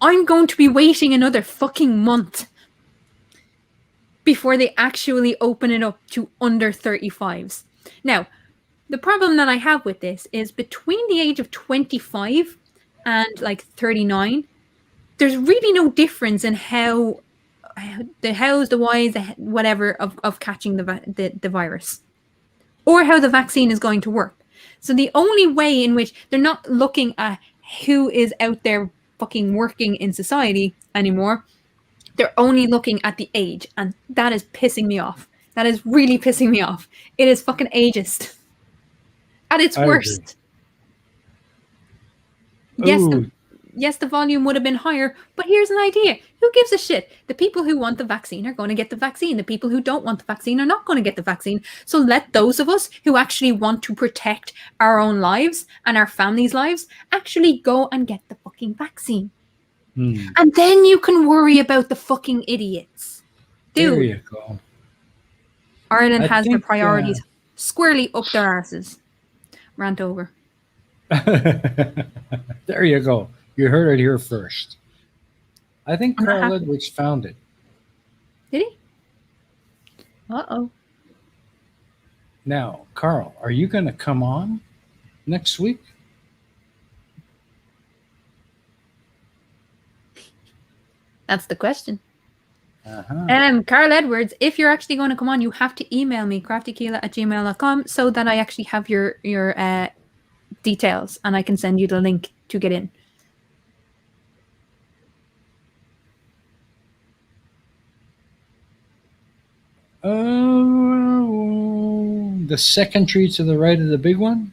I'm going to be waiting another fucking month before they actually open it up to under 35s. Now, the problem that I have with this is between the age of 25 and like 39, there's really no difference in how the hows, the whys, the whatever of catching the virus, or how the vaccine is going to work. So the only way in which they're not looking at who is out there fucking working in society anymore, they're only looking at the age, and that is pissing me off. That is really pissing me off. It is fucking ageist at its worst. Yes, the volume would have been higher, but here's an idea. Who gives a shit? The people who want the vaccine are going to get the vaccine. The people who don't want the vaccine are not going to get the vaccine. So let those of us who actually want to protect our own lives and our families' lives actually go and get the fucking vaccine. And then you can worry about the fucking idiots. Dude, there you go. Ireland has their priorities squarely up their arses. Rant over. There you go. You heard it here first. I think Carl Edwards found it. Did he? Uh-oh. Now, Carl, are you going to come on next week? That's the question. Carl Edwards, if you're actually going to come on, you have to email me, craftykeela@gmail.com, so that I actually have your details and I can send you the link to get in. The second tree to the right of the big one?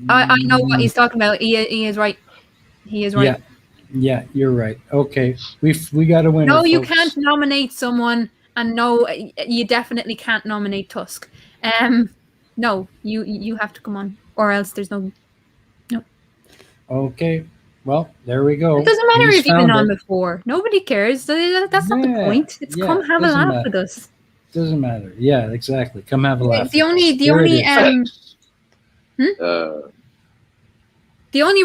I know what he's talking about. He is right. He is right. Yeah, you're right. Okay, we got a winner. No, you folks. can't nominate someone, and no, you definitely can't nominate Tusk. No, you have to come on, or else there's no. Okay, well, there we go. It doesn't matter if you've been on before. Nobody cares. That's not the point. It's come have a laugh with us. Doesn't matter. Yeah, exactly. Come have a laugh. The only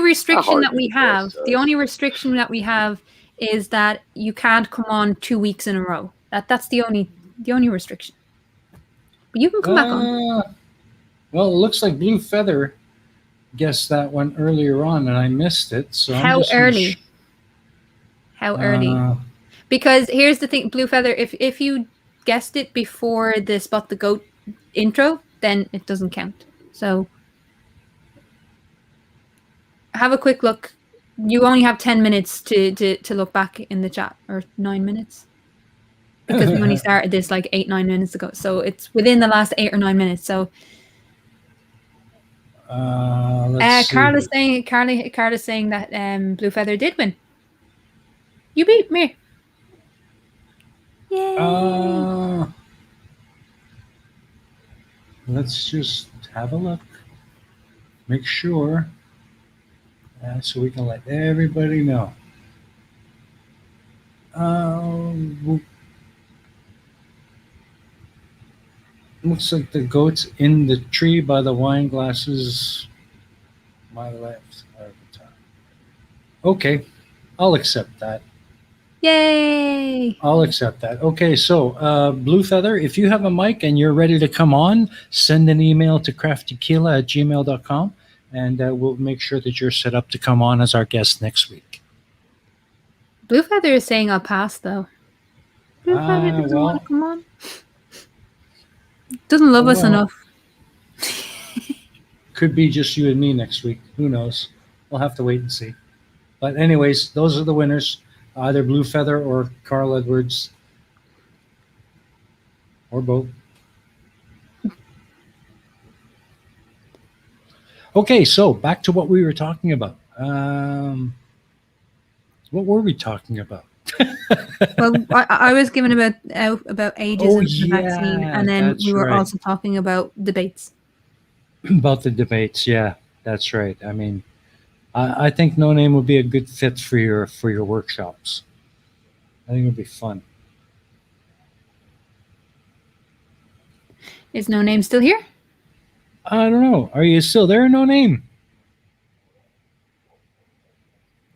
restriction that we have is that you can't come on 2 weeks in a row. That's the only restriction. But you can come back on. Well, it looks like Blue Feather guessed that one earlier on, and I missed it. So how early? How early? Because here's the thing, Blue Feather. If you guessed it before the Spot the Goat intro, then it doesn't count. So have a quick look. You only have 10 minutes to look back in the chat, or 9 minutes, because we only started this like 8-9 minutes ago. So it's within the last 8 or 9 minutes. So Carl is saying that Blue Feather did win. You beat me. Yay. Let's just have a look. Make sure. So we can let everybody know. Looks like the goat's in the tree by the wine glasses. my left avatar. Okay, I'll accept that. Yay! I'll accept that. Okay, so Blue Feather, if you have a mic and you're ready to come on, send an email to craftykeela@gmail.com, and we'll make sure that you're set up to come on as our guest next week. Blue Feather is saying I'll pass, though. Blue Feather doesn't well, want to come on. Doesn't love us well. enough. Could be just you and me next week. Who knows? We'll have to wait and see. But anyways, those are the winners. Either Blue Feather or Carl Edwards. Or both. Okay, so back to what we were talking about. What were we talking about? Well, I was given about ages Oh, of the vaccine, yeah, and then that's we were right. also talking about debates. About the debates, yeah, that's right. I mean, I think No Name would be a good fit for your workshops. I think it would be fun. Is No Name still here? I don't know. Are you still there, No Name?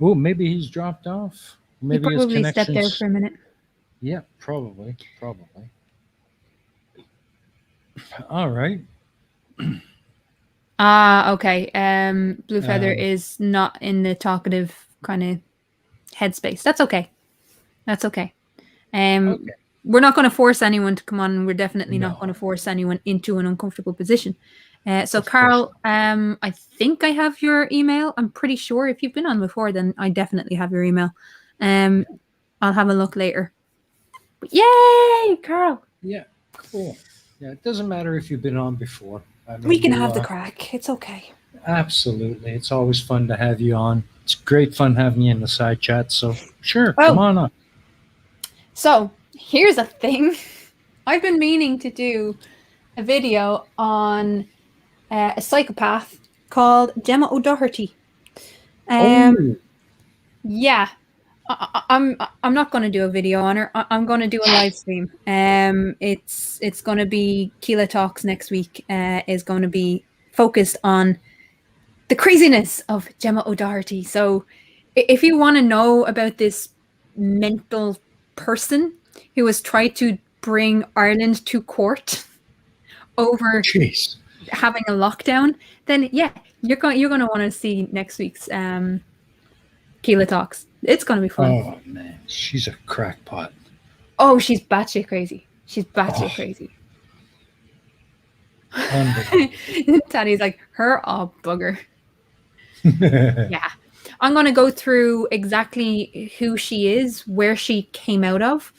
Oh, maybe he's dropped off. Maybe He his probably stepped out connection's. for a minute. Yeah, probably. All right. Okay. Blue Feather Um, is not in the talkative kind of headspace. That's okay. Okay. We're not going to force anyone to come on, and we're definitely No. not going to force anyone into an uncomfortable position. So, Of course Carl, I think I have your email. I'm pretty sure if you've been on before, then I definitely have your email. I'll have a look later. But yay, Carl! Yeah, cool. Yeah, it doesn't matter if you've been on before. I mean, We can you have the are- crack. It's okay. Absolutely. It's always fun to have you on. It's great fun having you in the side chat. So sure, Oh. come on up. So here's a thing. I've been meaning to do a video on a psychopath called Gemma O'Doherty. Oh, Yeah, I'm not going to do a video on her. I'm going to do a live stream. It's going to be Keela Talks next week. Is going to be focused on the craziness of Gemma O'Doherty. So, if you want to know about this mental person who has tried to bring Ireland to court over jeez. having a lockdown, then yeah, you're going to want to see next week's Keela Talks. It's going to be fun. Oh man, she's a crackpot. Oh, she's batshit crazy. She's batshit Oh. crazy. Unbelievable. Taddy's like, her bugger. Yeah. I'm going to go through exactly who she is, where she came out of,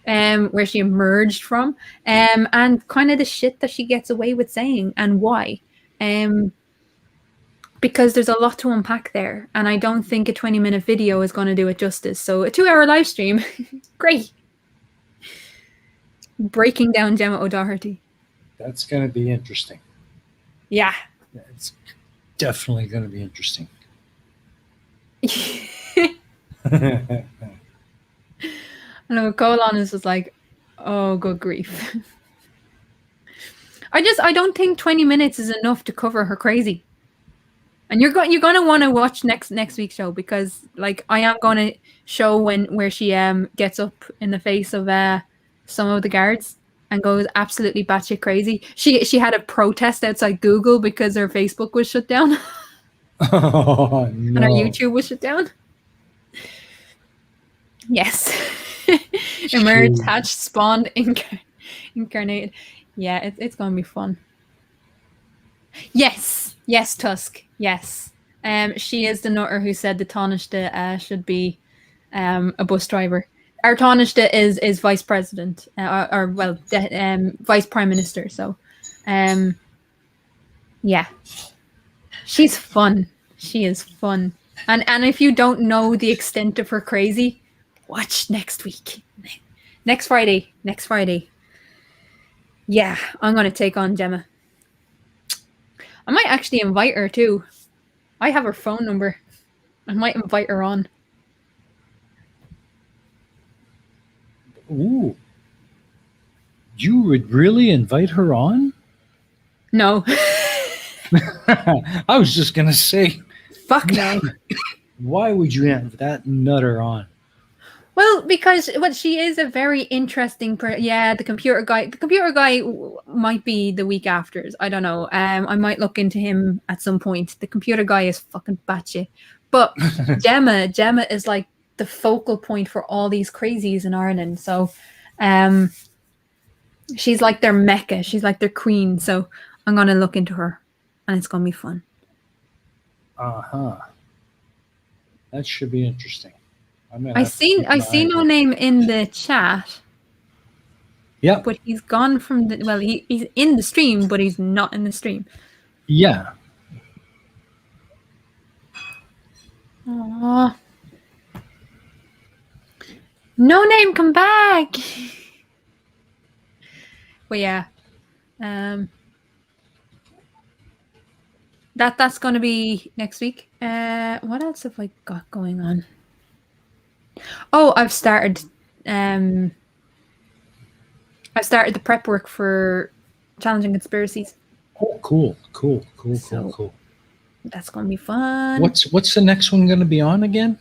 where she emerged from, and kind of the shit that she gets away with saying and why. Because there's a lot to unpack there, and I don't think a 20-minute video is going to do it justice. So a 2-hour live stream, great. Breaking down Gemma O'Doherty. That's going to be interesting. Yeah. It's definitely going to be interesting. I know Colon is just like, oh, good grief. I don't think 20 minutes is enough to cover her crazy. And you're going to want to watch next week's show, because like I am going to show where she gets up in the face of some of the guards and goes absolutely batshit crazy. She had a protest outside Google because her Facebook was shut down. Oh, And her no. YouTube was shut down. Yes. Emerged, Shoot. hatched, spawned, incarnated. Yeah, it's going to be fun. Yes, Tusk. Yes. She is the nutter who said the Taoiseach should be a bus driver. Our Taoiseach is vice president, vice prime minister. So, yeah, she's fun. She is fun. And if you don't know the extent of her crazy, watch next week. Next Friday. Yeah, I'm going to take on Gemma. I might actually invite her too. I have her phone number. I might invite her on. Ooh. You would really invite her on? No. I was just going to say, Fuck no. Why would you have that nutter on? Well, because she is a very interesting the computer guy. The computer guy might be the week after. I don't know. I might look into him at some point. The computer guy is fucking batshit. But Gemma is like the focal point for all these crazies in Ireland. So she's like their mecca. She's like their queen. So I'm gonna look into her, and it's gonna be fun. That should be interesting. I see No Name in the chat. Yeah. But he's gone from he's in the stream, but he's not in the stream. Yeah. Aww. No Name, come back. But yeah. That's gonna be next week. What else have I got going on? Oh, I've started the prep work for Challenging Conspiracies. Oh, cool. That's gonna be fun. What's the next one gonna be on again?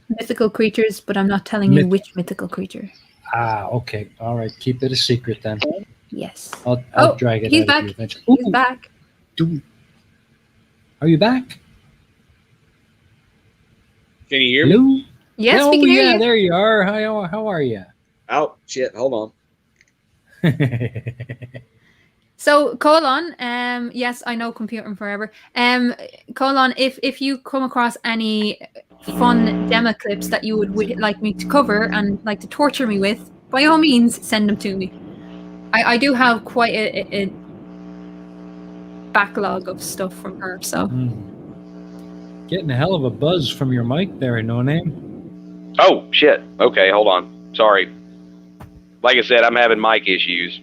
Mythical creatures, but I'm not telling you which mythical creature. Okay. All right. Keep it a secret then. Yes. I'll drag it he's out back. of you eventually. He's back. Are you back? Can you hear me? Hello? Yes, we can hear you. There you are. How are you? Oh, shit. Hold on. So, Colon, yes, I know computing forever. Colon, if you come across any fun demo clips that you would like me to cover and like to torture me with, by all means, send them to me. I do have quite a backlog of stuff from her, so. Getting a hell of a buzz from your mic there, No Name. Oh, shit. Okay, hold on. Sorry. Like I said, I'm having mic issues.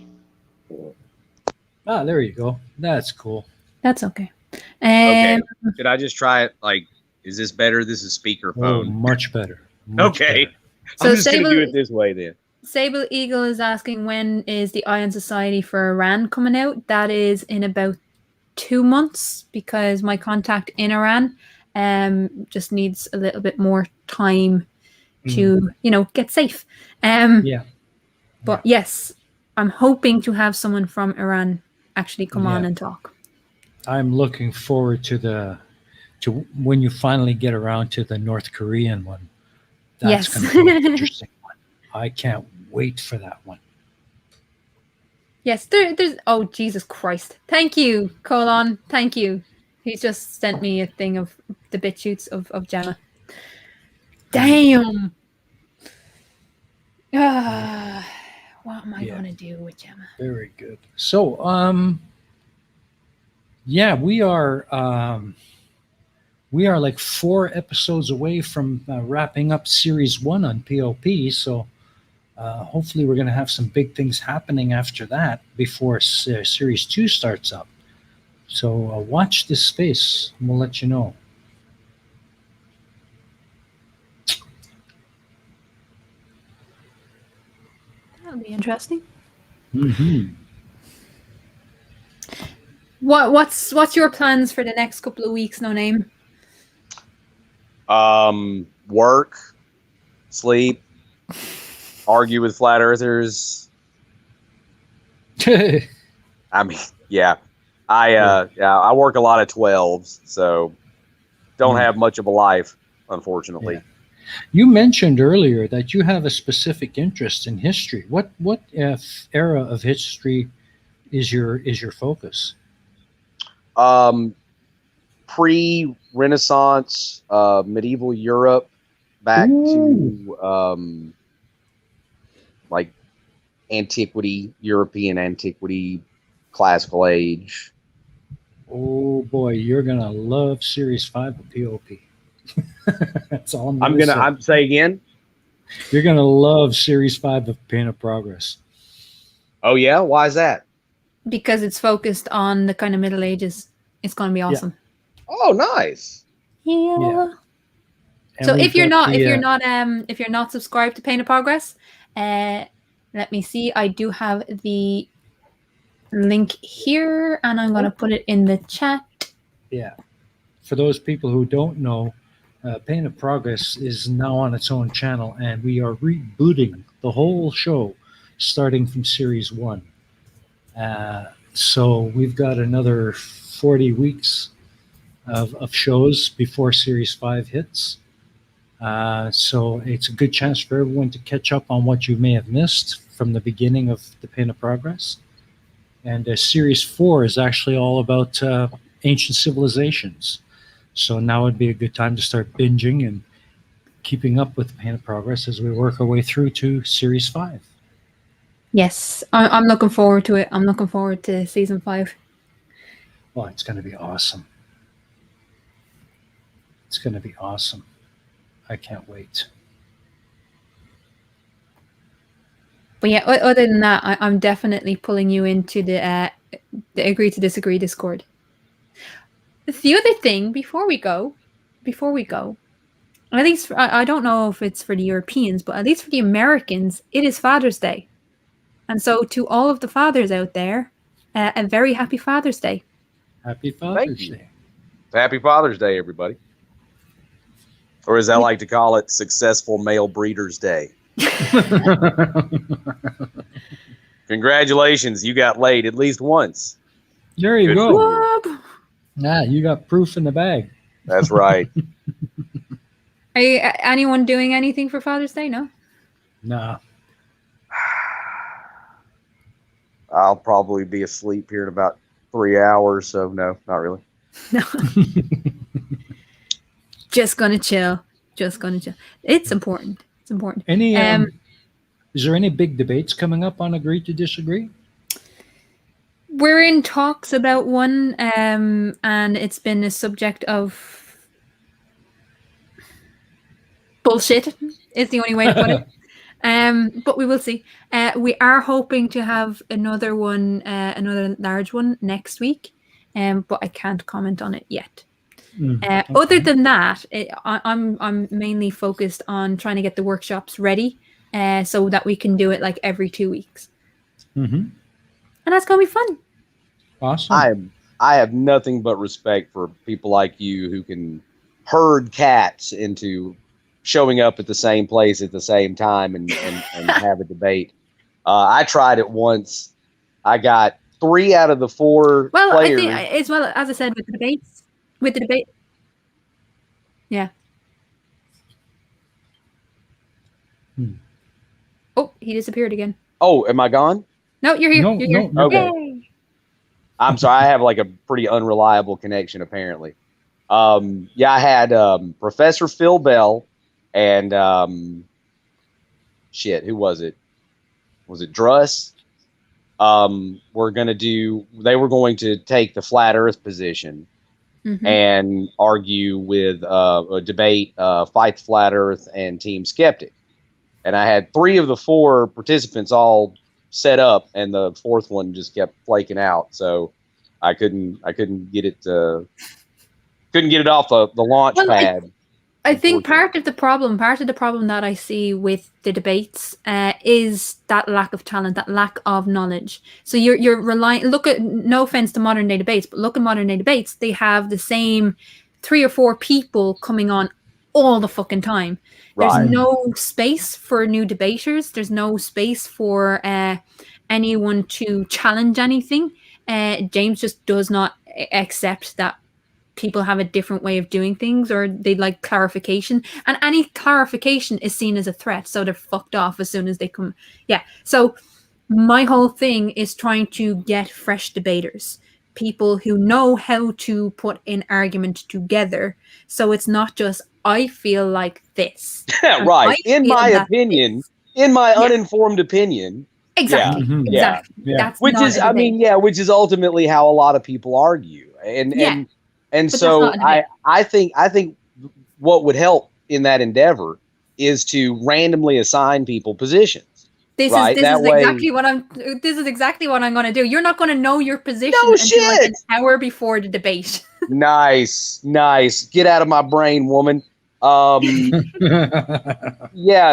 There you go. That's cool. That's okay. Okay. Did I just try it? Like, is this better? This is speakerphone. Oh, much better. Okay. Better. So I'm just going to do it this way then. Sable Eagle is asking, when is the Iron Society for Iran coming out? That is in about 2 months, because my contact in Iran just needs a little bit more time to, get safe. Yeah. But yes, I'm hoping to have someone from Iran actually come on and talk. I'm looking forward to when you finally get around to the North Korean one. That's going to be an interesting one. I can't wait for that one. Yes, there's. Oh, Jesus Christ! Thank you, Colon. Thank you. He's just sent me a thing of the bit shoots of Gemma. Damn. What am I going to do with Gemma? Very good. So, we are like 4 episodes away from wrapping up series 1 on POP. So, hopefully we're going to have some big things happening after that before series 2 starts up. So watch this space and we'll let you know. That'll be interesting. Mm-hmm. What's your plans for the next couple of weeks, No Name? Work, sleep, argue with flat earthers. I mean, yeah. I work a lot of 12s, so don't have much of a life, unfortunately. Yeah. You mentioned earlier that you have a specific interest in history. What era of history is your focus? Pre-Renaissance, medieval Europe, back to like antiquity, European antiquity, classical age. Oh boy, you're gonna love Series 5 of POP. That's all I'm say again. You're gonna love Series 5 of Pain of Progress. Oh yeah, why is that? Because it's focused on the kind of Middle Ages. It's gonna be awesome. Yeah. Oh, nice. Yeah. So if you're not subscribed to Pain of Progress, let me see. I do have the link here, and I'm gonna put it in the chat. Yeah. for those people who don't know, Pain of Progress is now on its own channel, and we are rebooting the whole show starting from series 1. So we've got another 40 weeks of shows before series 5 hits. So it's a good chance for everyone to catch up on what you may have missed from the beginning of the Pain of Progress. And series 4 is actually all about ancient civilizations. So now would be a good time to start binging and keeping up with the Pain of Progress as we work our way through to series 5. Yes, I'm looking forward to it. I'm looking forward to season 5. Well, it's going to be awesome. It's going to be awesome. I can't wait. But yeah, other than that, I'm definitely pulling you into the agree to disagree Discord. The other thing, before we go, at least I don't know if it's for the Europeans, but at least for the Americans, it is Father's Day. And so to all of the fathers out there, a very happy Father's Day. Happy Father's Day. Happy Father's Day, everybody. Or as I like to call it, Successful Male Breeders Day. Congratulations, you got laid at least once. There you Good go. Whoop. You got proof in the bag. That's right. Are you, anyone doing anything for Father's Day? No? Nah. I'll probably be asleep here in about 3 hours, so no, not really. No. Just gonna chill. It's important. It's important. Any is there any big debates coming up on Agree to Disagree? We're in talks about one, and it's been a subject of bullshit, is the only way to put it. But we will see. We are hoping to have another one, another large one next week, but I can't comment on it yet. Okay. Other than that, I'm mainly focused on trying to get the workshops ready, so that we can do it like every 2 weeks. Mm-hmm. And that's gonna be fun. Awesome. I have nothing but respect for people like you who can herd cats into showing up at the same place at the same time and have a debate. I tried it once. I got 3 out of the 4 Well, players. I think, as well as I said, with the debate. Yeah. Oh, he disappeared again. Oh, am I gone? No, you're here. No, You're here. no. Okay. Yay. I'm sorry. I have like a pretty unreliable connection, apparently. Yeah, I had Professor Phil Bell and who was it? Was it Druss? They were going to take the flat Earth position and argue with a debate, Fight the Flat Earth and Team Skeptic. And I had 3 of the 4 participants all set up, and the 4th one just kept flaking out. So I couldn't get it off the launch pad. I think part of the problem that I see with the debates is that lack of talent, that lack of knowledge. So you're relying. Look at, no offense to modern day debates, but look at modern day debates. They have the same 3 or 4 people coming on all the fucking time. There's no space for new debaters. There's no space for anyone to challenge anything. James just does not accept that people have a different way of doing things, or they like clarification, and any clarification is seen as a threat, so they're fucked off as soon as they come. Yeah. So my whole thing is trying to get fresh debaters, people who know how to put an argument together, so it's not just I feel like this. Right. In my opinion, in my uninformed opinion. Exactly. Yeah. Exactly. Yeah. That's which not is, a debate. which is ultimately how a lot of people argue. And But so that's not I think what would help in that endeavor is to randomly assign people positions. This is exactly what I'm going to do. You're not going to know your position until like an hour before the debate. Nice. Get out of my brain, woman. Yeah,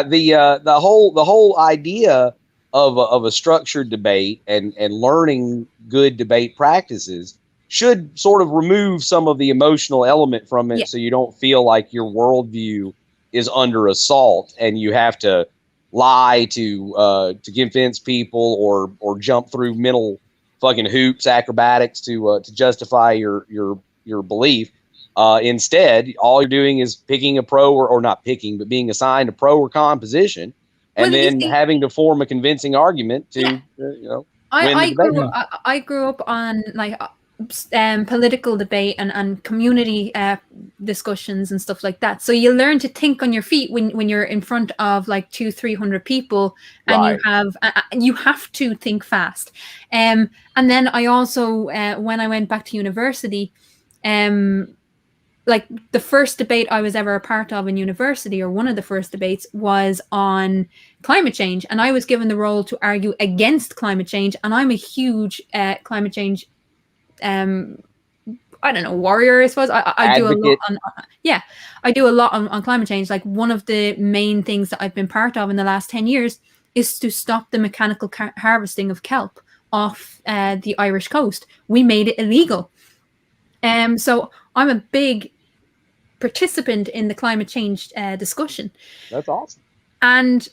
the whole idea of a structured debate and learning good debate practices should sort of remove some of the emotional element from it, Yeah. so you don't feel like your worldview is under assault and you have to lie to convince people or jump through mental fucking hoops, acrobatics to justify your belief. Instead, all you're doing is picking a pro or not picking, but being assigned a pro or con position, and Well, you then see- having to form a convincing argument to win the debate. I grew up on like political debate and community discussions and stuff like that. So you learn to think on your feet when you're in front of like 200-300 people, and Right. you have to think fast. And then I also when I went back to university, like the first debate I was ever a part of in university, or one of the first debates, was on climate change. And I was given the role to argue against climate change. And I'm a huge climate change, I don't know, warrior, I suppose. I do a lot on, I do a lot on climate change. Like one of the main things that I've been part of in the last 10 years is to stop the mechanical harvesting of kelp off the Irish coast. We made it illegal. So I'm a big participant in the climate change discussion. That's awesome. And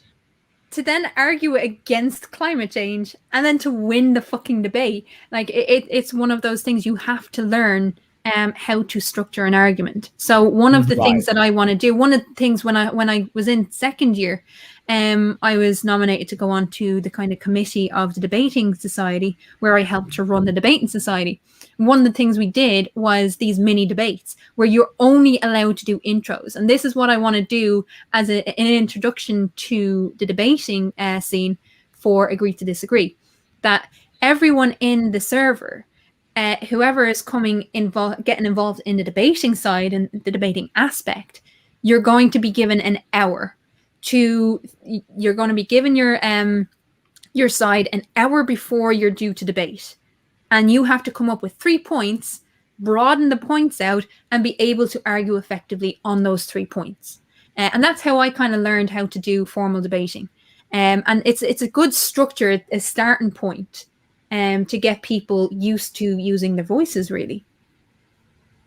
to then argue against climate change and then to win the fucking debate, like it's one of those things you have to learn how to structure an argument. So one of the things that I want to do, one of the things when I was in second year, I was nominated to go on to the kind of committee of the debating society, where I helped to run the debating society. One of the things we did was these mini debates where you're only allowed to do intros. And this is what I want to do as an introduction to the debating scene for Agree to Disagree. That everyone in the server, whoever is getting involved in the debating side and the debating aspect, you're going to be given an hour you're going to be given your side an hour before you're due to debate. And you have to come up with 3 points, broaden the points out, and be able to argue effectively on those 3 points. And that's how I kind of learned how to do formal debating. And it's a good structure, a starting point, to get people used to using their voices, really.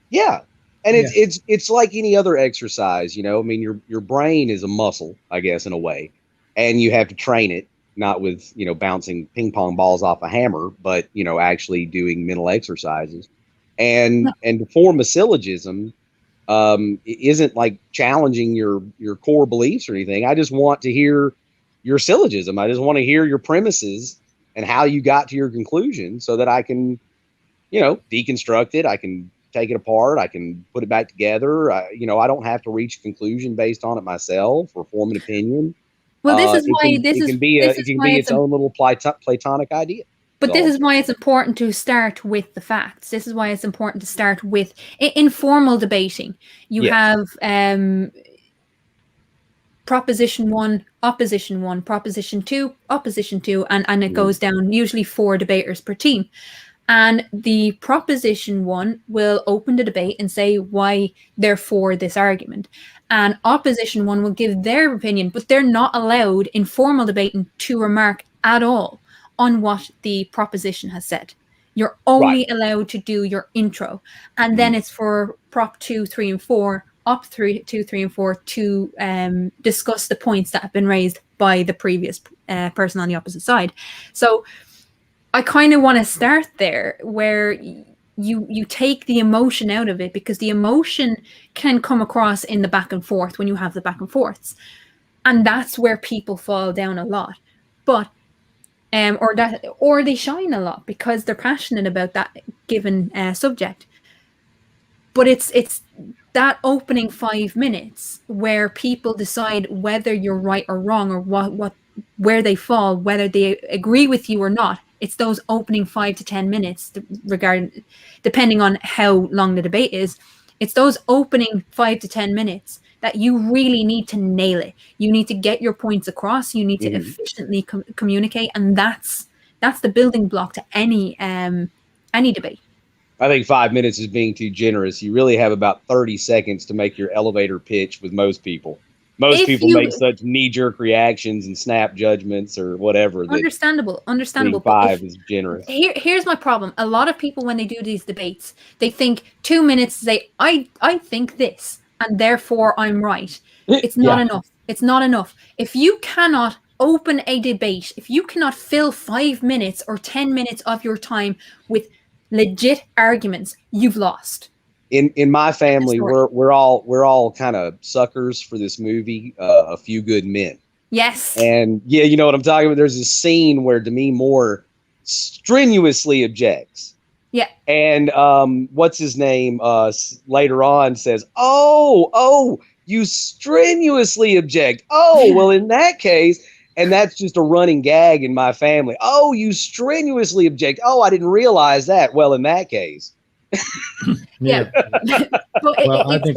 Yeah. And it's like any other exercise, I mean, your brain is a muscle, I guess, in a way, and you have to train it, not with, bouncing ping pong balls off a hammer, but, actually doing mental exercises. And to form a syllogism isn't like challenging your core beliefs or anything. I just want to hear your syllogism. I just want to hear your premises and how you got to your conclusion, so that I can, deconstruct it. I can take it apart. I can put it back together. I don't have to reach a conclusion based on it myself or form an opinion. Well, this is why it can be its own little platonic idea. But this is why it's important to start with the facts. This is why it's important to start with informal debating. You have proposition 1, opposition 1, proposition 2, opposition 2, and it goes down, usually 4 debaters per team. And the proposition 1 will open the debate and say why they're for this argument. And opposition 1 will give their opinion, but they're not allowed in formal debating to remark at all on what the proposition has said. You're only allowed to do your intro. And then it's for prop 2, 3, and 4, op 2, 3, and 4 to discuss the points that have been raised by the previous person on the opposite side. So I kind of want to start there, where you take the emotion out of it, because the emotion can come across in the back and forth when you have the back and forths. And that's where people fall down a lot. But or they shine a lot because they're passionate about that given subject. But it's that opening 5 minutes where people decide whether you're right or wrong, or where they fall, whether they agree with you or not. It's those opening 5 to 10 minutes, depending on how long the debate is. It's those opening 5 to 10 minutes that you really need to nail it. You need to get your points across. You need to efficiently communicate, and that's the building block to any debate. I think 5 minutes is being too generous. You really have about 30 seconds to make your elevator pitch with most people. most If people you- make such knee-jerk reactions and snap judgments or whatever that Understandable. being But 5 is generous. here's my problem. A lot of people, when they do these debates, they think 2 minutes to say, I think this, and therefore I'm right. It's not Yeah. enough. It's not enough. If you cannot open a debate, if you cannot fill 5 minutes or 10 minutes of your time with legit arguments, you've lost. In my family, Story. we're all kind of suckers for this movie, A Few Good Men. Yes. And yeah, you know what I'm talking about. There's a scene where Demi Moore strenuously objects. Yeah. And what's his name? Later on says, "Oh, you strenuously object. Oh, well, in that case." And that's just a running gag in my family. Oh, you strenuously object. Oh, I didn't realize that. Well, in that case. Yeah. But Well, I think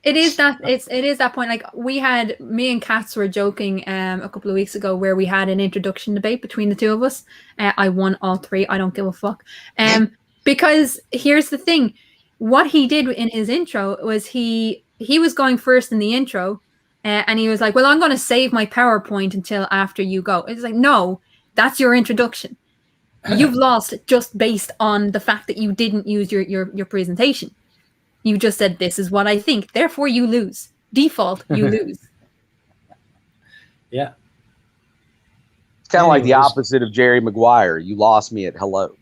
it is that point. Like me and Katz were joking a couple of weeks ago where we had an introduction debate between the two of us. I won all 3. I don't give a fuck. Because here's the thing, what he did in his intro was he was going first in the intro, and he was like, "Well, I'm going to save my PowerPoint until after you go." It's like, no, that's your introduction. You've lost just based on the fact that you didn't use your presentation. You just said, "This is what I think," therefore you lose. Default, you lose. Yeah. It's kind of like the Anyways. opposite of Jerry Maguire. You lost me at hello.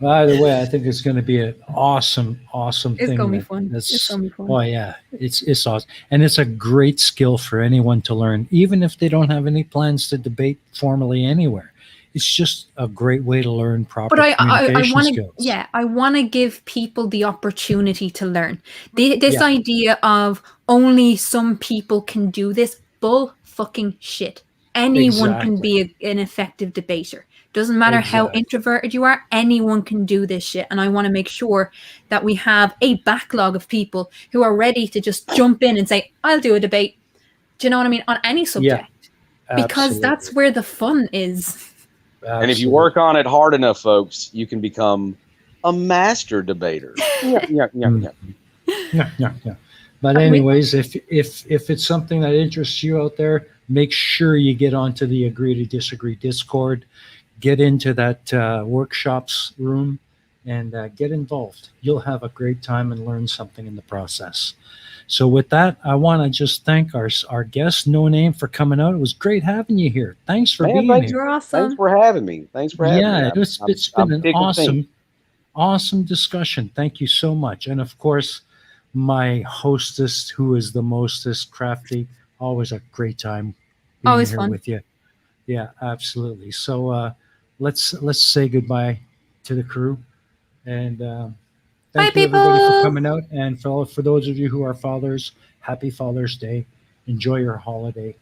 Either way, I think it's going to be an awesome thing. It's gonna be that- fun. that's- It's gonna be fun. Oh yeah, it's awesome, and it's a great skill for anyone to learn, even if they don't have any plans to debate formally anywhere. It's just a great way to learn proper But I communication want to, skills. yeah, I want to give people the opportunity to learn. This Yeah. idea of only some people can do this, bull fucking shit. Anyone can be an effective debater. Doesn't matter how Exactly. introverted you are, anyone can do this shit. And I want to make sure that we have a backlog of people who are ready to just jump in and say, "I'll do a debate." Do you know what I mean? On any subject. Because that's where the fun is. And if you work on it hard enough, folks, you can become a master debater. Yeah. Yeah. But anyways, if it's something that interests you out there, make sure you get onto the Agree to Disagree Discord, get into that workshops room, and get involved. You'll have a great time and learn something in the process. So with that, I want to just thank our guest, No Name, for coming out. It was great having you here. Thanks for being here. You're awesome. Thanks for having me. Yeah, it's been an tickled pink. awesome discussion. Thank you so much. And of course, my hostess, who is the mostest crafty, always a great time being Always here fun. with you. Yeah, absolutely. So let's say goodbye to the crew, and thank Bye, you everybody people. for coming out. And for those of you who are fathers, happy Father's Day. Enjoy your holiday,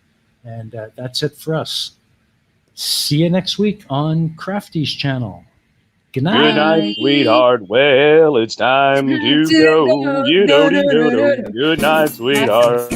and that's it for us. See you next week on Crafty's channel. Good night. Good night, sweetheart. Well, it's time to go. You know, good night, sweetheart.